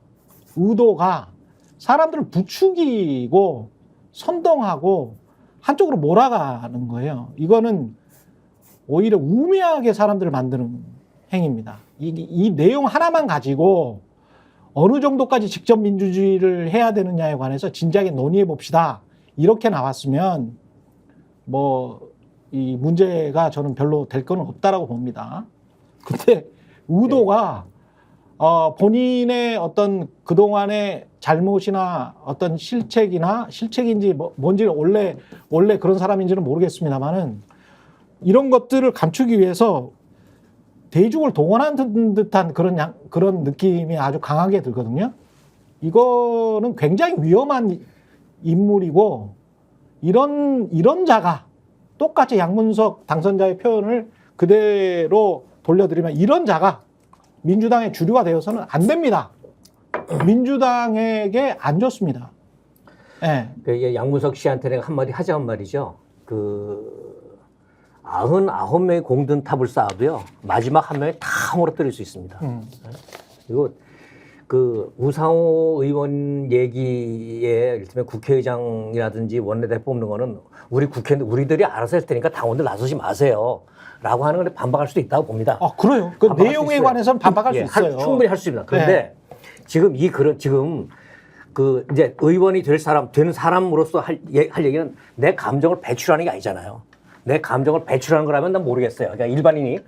의도가 사람들을 부추기고 선동하고 한쪽으로 몰아가는 거예요. 이거는 오히려 우매하게 사람들을 만드는 행위입니다. 이 내용 하나만 가지고 어느 정도까지 직접 민주주의를 해야 되느냐에 관해서 진지하게 논의해 봅시다. 이렇게 나왔으면 뭐 이 문제가 저는 별로 될 거는 없다라고 봅니다. 근데 의도가 본인의 어떤 그동안의 잘못이나 어떤 실책인지 뭔지 원래 그런 사람인지는 모르겠습니다만은 이런 것들을 감추기 위해서 대중을 동원한 듯한 그런 느낌이 아주 강하게 들거든요. 이거는 굉장히 위험한 인물이고 이런 자가 똑같이 양문석 당선자의 표현을 그대로 돌려드리면 이런 자가 민주당의 주류가 되어서는 안 됩니다. 민주당에게 안 좋습니다. 네. 그 양문석 씨한테 내가 한마디 하자면 말이죠. 그 99명의 공든탑을 쌓아도요. 마지막 한 명이 다 무너뜨릴 수 있습니다. 그리고 그 우상호 의원 얘기에 이를테면 국회의장이라든지 원내대표 뽑는 거는 우리들이 알아서 할 테니까 당원들 나서지 마세요. 라고 하는 걸 반박할 수도 있다고 봅니다. 그래요? 그 내용에 관해서는 반박할 수 있어요. 충분히 할 수 있습니다. 그런데 지금 그 이제 의원이 되는 사람으로서 할 얘기는 내 감정을 배출하는 게 아니잖아요. 내 감정을 배출하는 거라면 난 모르겠어요. 그냥 일반인이.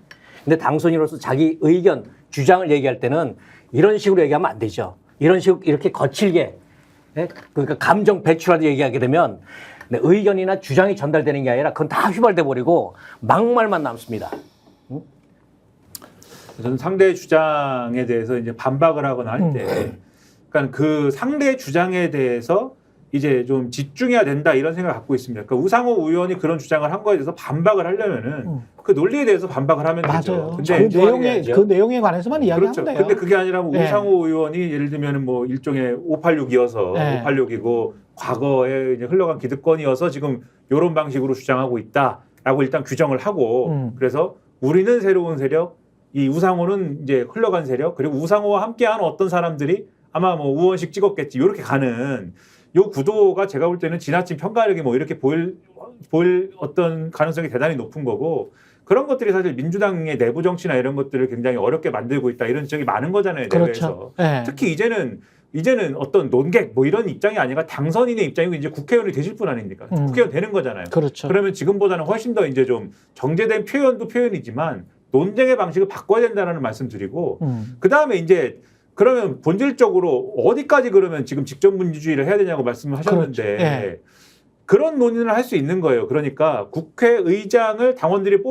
근데 당선인으로서 자기 의견, 주장을 얘기할 때는 이런 식으로 얘기하면 안 되죠. 이런 식으로 이렇게 거칠게, 그러니까 감정 배출하듯 얘기하게 되면 의견이나 주장이 전달되는 게 아니라 그건 다 휘발돼 버리고 막말만 남습니다. 저는 상대 주장에 대해서 이제 반박을 하거나 할 때, 그러니까 그 상대 주장에 대해서 이제 좀 집중해야 된다 이런 생각을 갖고 있습니다. 그러니까 우상호 의원이 그런 주장을 한 거에 대해서 반박을 하려면은 그 논리에 대해서 반박을 하면 되죠. 맞아요. 근데 그 내용에 관해서만 이야기하면 그렇죠. 돼요. 근데 그게 아니라 뭐 네. 우상호 의원이 예를 들면 뭐 일종의 586이어서 네. 586이고 과거에 이제 흘러간 기득권이어서 지금 이런 방식으로 주장하고 있다라고 일단 규정을 하고 그래서 우리는 새로운 세력, 이 우상호는 이제 흘러간 세력, 그리고 우상호와 함께하는 어떤 사람들이 아마 뭐 우원식 찍었겠지 이렇게 가는 요 구도가 제가 볼 때는 지나친 편가력이 뭐 이렇게 보일 어떤 가능성이 대단히 높은 거고 그런 것들이 사실 민주당의 내부 정치나 이런 것들을 굉장히 어렵게 만들고 있다 이런 지적이 많은 거잖아요. 내부에서. 그렇죠. 네. 특히 이제는 어떤 논객 뭐 이런 입장이 아니라 당선인의 입장이고 이제 국회의원이 되실 분 아닙니까? 국회의원 되는 거잖아요. 그렇죠. 그러면 지금보다는 훨씬 더 이제 좀 정제된 표현도 표현이지만 논쟁의 방식을 바꿔야 된다는 말씀 드리고 그 다음에 이제 그러면 본질적으로 어디까지 그러면 지금 직접 민주주의를 해야 되냐고 말씀을 하셨는데 그렇죠. 예. 그런 논의를 할 수 있는 거예요. 그러니까 국회의장을 당원들이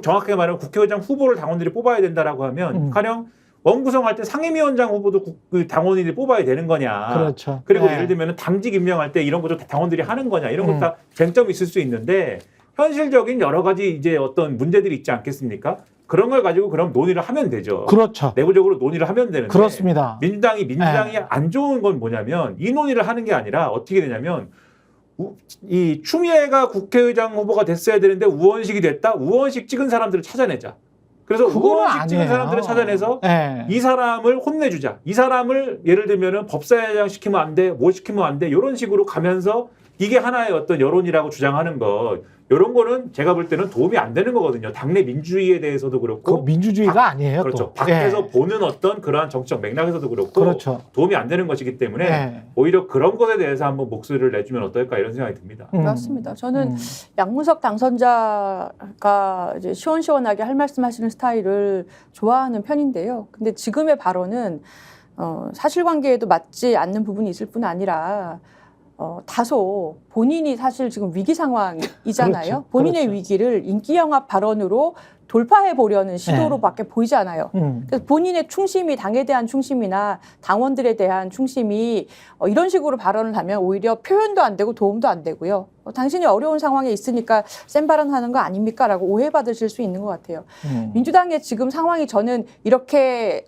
정확하게 말하면 국회의장 후보를 당원들이 뽑아야 된다라고 하면 가령 원구성할 때 상임위원장 후보도 그 당원인들이 뽑아야 되는 거냐. 그렇죠. 그리고 예. 예를 들면 당직 임명할 때 이런 것도 당원들이 하는 거냐. 이런 것도 다 쟁점이 있을 수 있는데 현실적인 여러 가지 이제 어떤 문제들이 있지 않겠습니까? 그런 걸 가지고 그럼 논의를 하면 되죠. 그렇죠. 내부적으로 논의를 하면 되는데 그렇습니다. 민주당이 네. 안 좋은 건 뭐냐면 이 논의를 하는 게 아니라 어떻게 되냐면 이 추미애가 국회의장 후보가 됐어야 되는데 우원식이 됐다. 우원식 찍은 사람들을 찾아내자. 그래서 그거는 우원식 찍은 아니에요. 사람들을 찾아내서 네. 이 사람을 혼내주자. 이 사람을 예를 들면은 법사위원장 시키면 안 돼, 뭐 시키면 안 돼. 이런 식으로 가면서 이게 하나의 어떤 여론이라고 주장하는 것. 이런 거는 제가 볼 때는 도움이 안 되는 거거든요. 당내 민주주의에 대해서도 그 그렇고. 민주주의가 아니에요. 그렇죠. 또. 밖에서 예. 보는 어떤 그러한 정치적 맥락에서도 그렇고 그렇죠. 도움이 안 되는 것이기 때문에 예. 오히려 그런 것에 대해서 한번 목소리를 내주면 어떨까 이런 생각이 듭니다. 맞습니다. 저는 양문석 당선자가 이제 시원시원하게 할 말씀하시는 스타일을 좋아하는 편인데요. 근데 지금의 발언은 사실관계에도 맞지 않는 부분이 있을 뿐 아니라 다소 본인이 사실 지금 위기 상황이잖아요. 그렇죠. 본인의 그렇죠. 위기를 인기영합 발언으로 돌파해 보려는 시도로밖에 보이지 않아요. 그래서 본인의 충심이 당에 대한 충심이나 당원들에 대한 충심이 이런 식으로 발언을 하면 오히려 표현도 안 되고 도움도 안 되고요. 당신이 어려운 상황에 있으니까 센 발언하는 거 아닙니까? 라고 오해받으실 수 있는 것 같아요. 민주당의 지금 상황이 저는 이렇게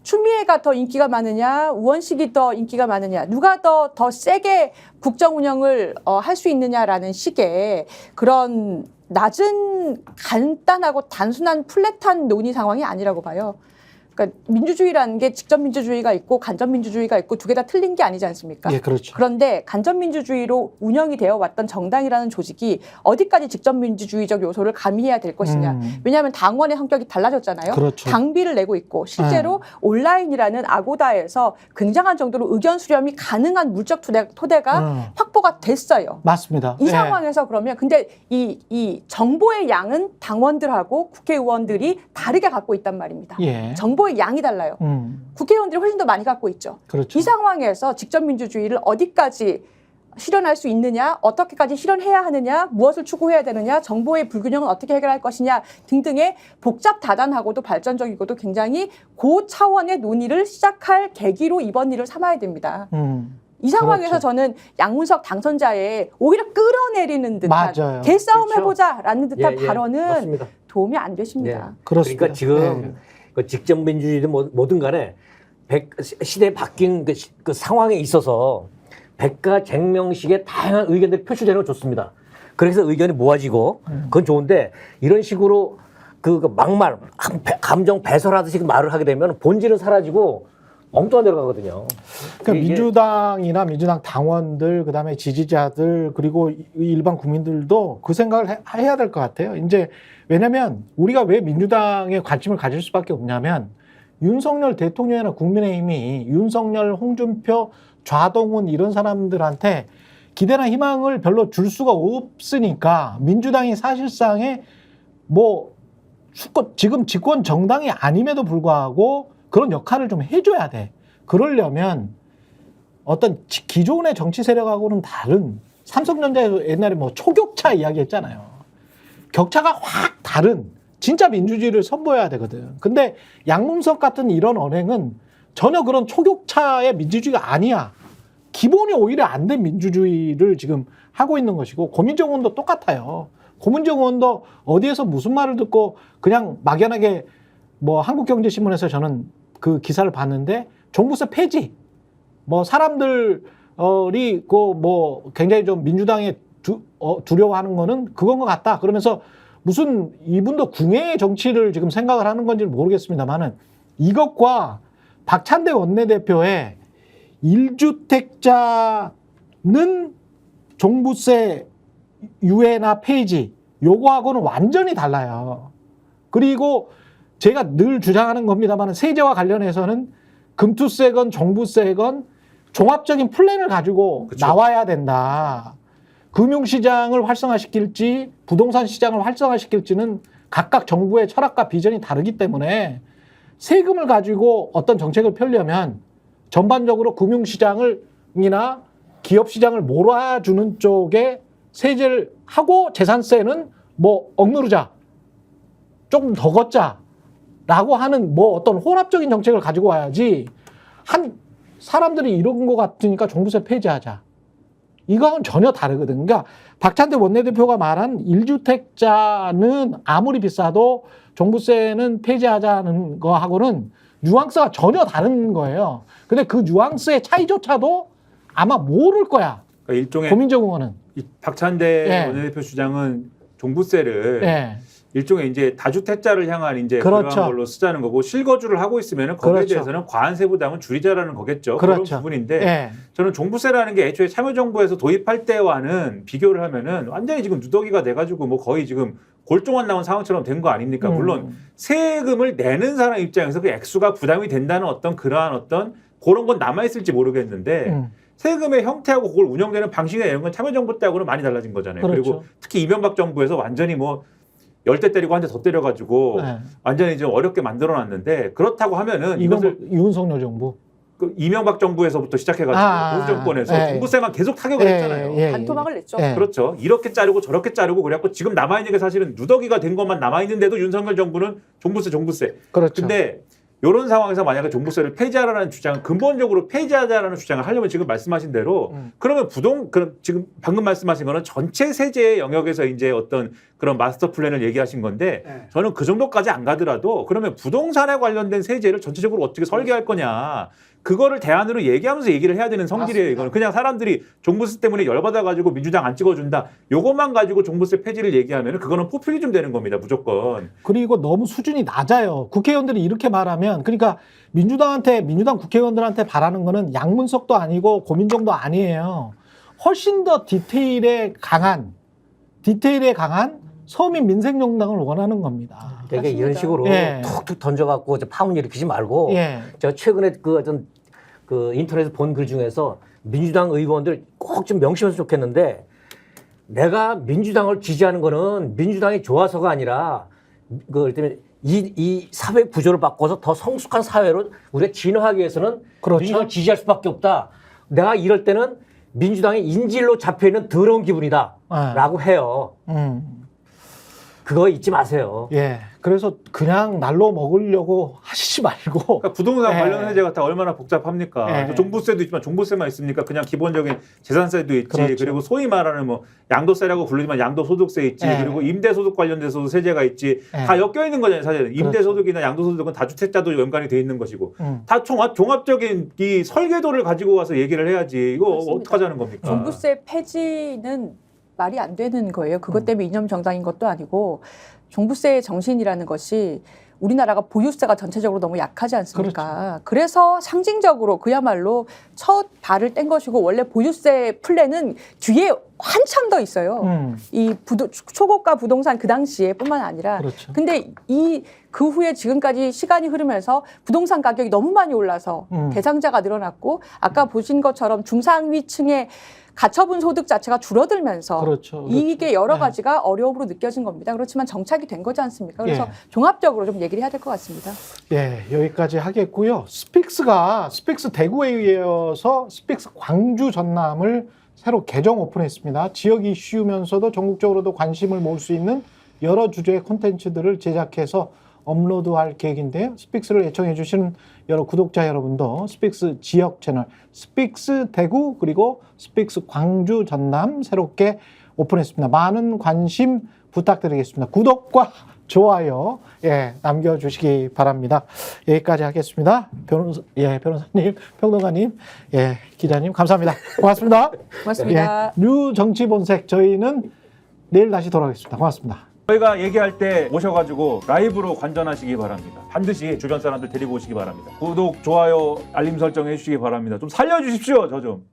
추미애가 더 인기가 많으냐, 우원식이 더 인기가 많으냐, 누가 더 세게 국정 운영을 할 수 있느냐라는 식의 그런 낮은 간단하고 단순한 플랫한 논의 상황이 아니라고 봐요. 그러니까 민주주의라는 게 직접 민주주의가 있고 간접 민주주의가 있고 두 개 다 틀린 게 아니지 않습니까? 예, 그렇죠. 그런데 간접 민주주의로 운영이 되어 왔던 정당이라는 조직이 어디까지 직접 민주주의적 요소를 가미해야 될 것이냐. 왜냐하면 당원의 성격이 달라졌잖아요. 그렇죠. 당비를 내고 있고 실제로 온라인이라는 아고다에서 굉장한 정도로 의견 수렴이 가능한 물적 토대가 확보가 됐어요. 맞습니다. 이 예. 상황에서 그러면 근데 이 정보의 양은 당원들하고 국회의원들이 다르게 갖고 있단 말입니다. 예. 정보의 양이 달라요. 국회의원들이 훨씬 더 많이 갖고 있죠. 그렇죠. 이 상황에서 직접 민주주의를 어디까지 실현할 수 있느냐, 어떻게까지 실현해야 하느냐, 무엇을 추구해야 되느냐, 정보의 불균형은 어떻게 해결할 것이냐 등등의 복잡다단하고도 발전적이고도 굉장히 고차원의 논의를 시작할 계기로 이번 일을 삼아야 됩니다. 이 상황에서 그렇죠. 저는 양문석 당선자의 오히려 끌어내리는 듯한 맞아요. 개싸움 그렇죠. 해보자라는 듯한 예, 발언은 맞습니다. 도움이 안 되십니다. 그렇습니다. 그러니까 지금 예. 그 직접 민주주의든 뭐든 간에 시대에 바뀐 그 상황에 있어서 백가쟁명식의 다양한 의견들이 표출되는 건 좋습니다. 그래서 의견이 모아지고 그건 좋은데 이런 식으로 그 막말, 감정 배설하듯이 말을 하게 되면 본질은 사라지고 엉뚱한 데로 가거든요. 그러니까 이게 민주당이나 민주당 당원들, 그다음에 지지자들, 그리고 일반 국민들도 그 생각을 해야 될 것 같아요. 이제 왜냐하면 우리가 왜 민주당에 관심을 가질 수밖에 없냐면 윤석열 대통령이나 국민의힘이 윤석열, 홍준표, 좌동훈 이런 사람들한테 기대나 희망을 별로 줄 수가 없으니까 민주당이 사실상의 지금 집권 정당이 아님에도 불구하고 그런 역할을 좀 해줘야 돼. 그러려면 어떤 기존의 정치 세력하고는 다른 삼성전자에서 옛날에 초격차 이야기 했잖아요. 격차가 확 다른 진짜 민주주의를 선보여야 되거든. 근데 양문석 같은 이런 언행은 전혀 그런 초격차의 민주주의가 아니야. 기본이 오히려 안 된 민주주의를 지금 하고 있는 것이고 고민정 의원도 똑같아요. 고민정 의원도 어디에서 무슨 말을 듣고 그냥 막연하게 뭐 한국경제신문에서 저는 그 기사를 봤는데 종부세 폐지 뭐 사람들이 그 뭐 굉장히 좀 민주당에 두려워하는 거는 그건 것 같다. 그러면서 무슨 이분도 궁예의 정치를 지금 생각을 하는 건지는 모르겠습니다만은 이것과 박찬대 원내대표의 1주택자는 종부세 유예나 폐지 요거하고는 완전히 달라요. 그리고 제가 늘 주장하는 겁니다만 세제와 관련해서는 금투세건 종부세건 종합적인 플랜을 가지고 그쵸. 나와야 된다. 금융시장을 활성화시킬지 부동산 시장을 활성화시킬지는 각각 정부의 철학과 비전이 다르기 때문에 세금을 가지고 어떤 정책을 펴려면 전반적으로 금융시장을이나 기업시장을 몰아주는 쪽에 세제를 하고 재산세는 뭐 억누르자 조금 더 걷자라고 하는 뭐 어떤 혼합적인 정책을 가지고 와야지 한 사람들이 이런 것 같으니까 종부세 폐지하자. 이거하고는 전혀 다르거든. 그러니까 박찬대 원내대표가 말한 1주택자는 아무리 비싸도 종부세는 폐지하자는 거하고는 뉘앙스가 전혀 다른 거예요. 근데 그 뉘앙스의 차이조차도 아마 모를 거야. 그러니까 일종의 고민정 의원은. 이 박찬대 예. 원내대표 주장은 종부세를 예. 일종의 이제 다주택자를 향한 이제 그렇죠. 그런 걸로 쓰자는 거고 실거주를 하고 있으면 거기에 그렇죠. 대해서는 과한세 부담은 줄이자라는 거겠죠. 그렇죠. 그런 부분인데 예. 저는 종부세라는 게 애초에 참여정부에서 도입할 때와는 비교를 하면은 완전히 지금 누더기가 돼가지고 뭐 거의 지금 골종안 나온 상황처럼 된 거 아닙니까? 물론 세금을 내는 사람 입장에서 그 액수가 부담이 된다는 어떤 그러한 어떤 그런 건 남아있을지 모르겠는데 세금의 형태하고 그걸 운영되는 방식이나 이런 건 참여정부 때하고는 많이 달라진 거잖아요. 그렇죠. 그리고 특히 이명박 정부에서 완전히 뭐 10대 때리고 한 대 더 때려가지고 네. 완전히 좀 어렵게 만들어놨는데 그렇다고 하면은 이것을 윤석열 정부. 그 이명박 정부에서부터 시작해가지고 보수 정권에서 예. 종부세만 계속 타격을 했잖아요. 예. 반토막을 냈죠. 예. 그렇죠. 이렇게 자르고 저렇게 자르고 그래갖고 지금 남아있는 게 사실은 누더기가 된 것만 남아있는데도 윤석열 정부는 종부세. 그렇죠. 근데 이런 상황에서 만약에 종부세를 폐지하라는 주장, 근본적으로 폐지하자라는 주장을 하려면 지금 말씀하신 대로 그러면 그럼 지금 방금 말씀하신 거는 전체 세제 영역에서 이제 어떤 그런 마스터 플랜을 얘기하신 건데 네. 저는 그 정도까지 안 가더라도 그러면 부동산에 관련된 세제를 전체적으로 어떻게 설계할 거냐. 그거를 대안으로 얘기하면서 얘기를 해야 되는 성질이에요. 이거는 그냥 사람들이 종부세 때문에 열받아가지고 민주당 안 찍어준다. 요것만 가지고 종부세 폐지를 얘기하면 그거는 포퓰리즘 되는 겁니다. 무조건. 그리고 너무 수준이 낮아요. 국회의원들이 이렇게 말하면 그러니까 민주당 국회의원들한테 바라는 거는 양문석도 아니고 고민정도 아니에요. 훨씬 더 디테일에 강한 서민 민생정당을 원하는 겁니다. 그러니까 이런 식으로 예. 툭툭 던져갖고 파문 일으키지 말고 예. 제가 최근에 그 인터넷에서 본 글 중에서 민주당 의원들 꼭 좀 명심해서 좋겠는데 내가 민주당을 지지하는 거는 민주당이 좋아서가 아니라 때문에 이 사회 구조를 바꿔서 더 성숙한 사회로 우리가 진화하기 위해서는 그렇죠. 민주당을 지지할 수밖에 없다. 내가 이럴 때는 민주당의 인질로 잡혀있는 더러운 기분이다. 라고 해요. 그거 잊지 마세요. 예. 그래서 그냥 날로 먹으려고 하시지 말고. 그러니까 부동산 예. 관련 세제가 다 얼마나 복잡합니까? 예. 종부세도 있지만 종부세만 있습니까? 그냥 기본적인 재산세도 있지. 그렇죠. 그리고 소위 말하는 뭐 양도세라고 부르지만 양도소득세 있지. 예. 그리고 임대소득 관련돼서도 세제가 있지. 예. 다 엮여 있는 거잖아요. 사실은 임대소득이나 양도소득은 다주택자도 연관이 돼 있는 것이고 다 종합적인 이 설계도를 가지고 와서 얘기를 해야지. 이거 맞습니다. 어떡하자는 겁니까? 종부세 폐지는 말이 안 되는 거예요. 그것 때문에 이념 정당인 것도 아니고 종부세의 정신이라는 것이 우리나라가 보유세가 전체적으로 너무 약하지 않습니까? 그래서 상징적으로 그야말로 첫 발을 뗀 것이고 원래 보유세 플랜은 뒤에 한참 더 있어요. 이 초고가 부동산 그 당시에 뿐만 아니라 그렇죠. 근데 그 후에 지금까지 시간이 흐르면서 부동산 가격이 너무 많이 올라서 대상자가 늘어났고 아까 보신 것처럼 중상위층의 가처분 소득 자체가 줄어들면서 그렇죠. 이게 여러 네. 가지가 어려움으로 느껴진 겁니다. 그렇지만 정착이 된 거지 않습니까? 그래서 예. 종합적으로 좀 얘기를 해야 될 것 같습니다. 예, 여기까지 하겠고요. 스픽스 대구에 이어서 스픽스 광주 전남을 새로 개정 오픈했습니다. 지역 이슈면서도 전국적으로도 관심을 모을 수 있는 여러 주제의 콘텐츠들을 제작해서 업로드할 계획인데요. 스픽스를 애청해 주시는 여러 구독자 여러분도 스픽스 지역 채널 스픽스 대구 그리고 스픽스 광주 전남 새롭게 오픈했습니다. 많은 관심 부탁드리겠습니다. 구독과 좋아요 남겨주시기 바랍니다. 여기까지 하겠습니다. 변호사님, 평론가님, 기자님 감사합니다. 고맙습니다. 고맙습니다. 뉴 정치본색 저희는 내일 다시 돌아오겠습니다. 고맙습니다. 저희가 얘기할 때 오셔가지고 라이브로 관전하시기 바랍니다. 반드시 주변 사람들 데리고 오시기 바랍니다. 구독, 좋아요, 알림 설정 해주시기 바랍니다. 좀 살려주십시오, 저 좀.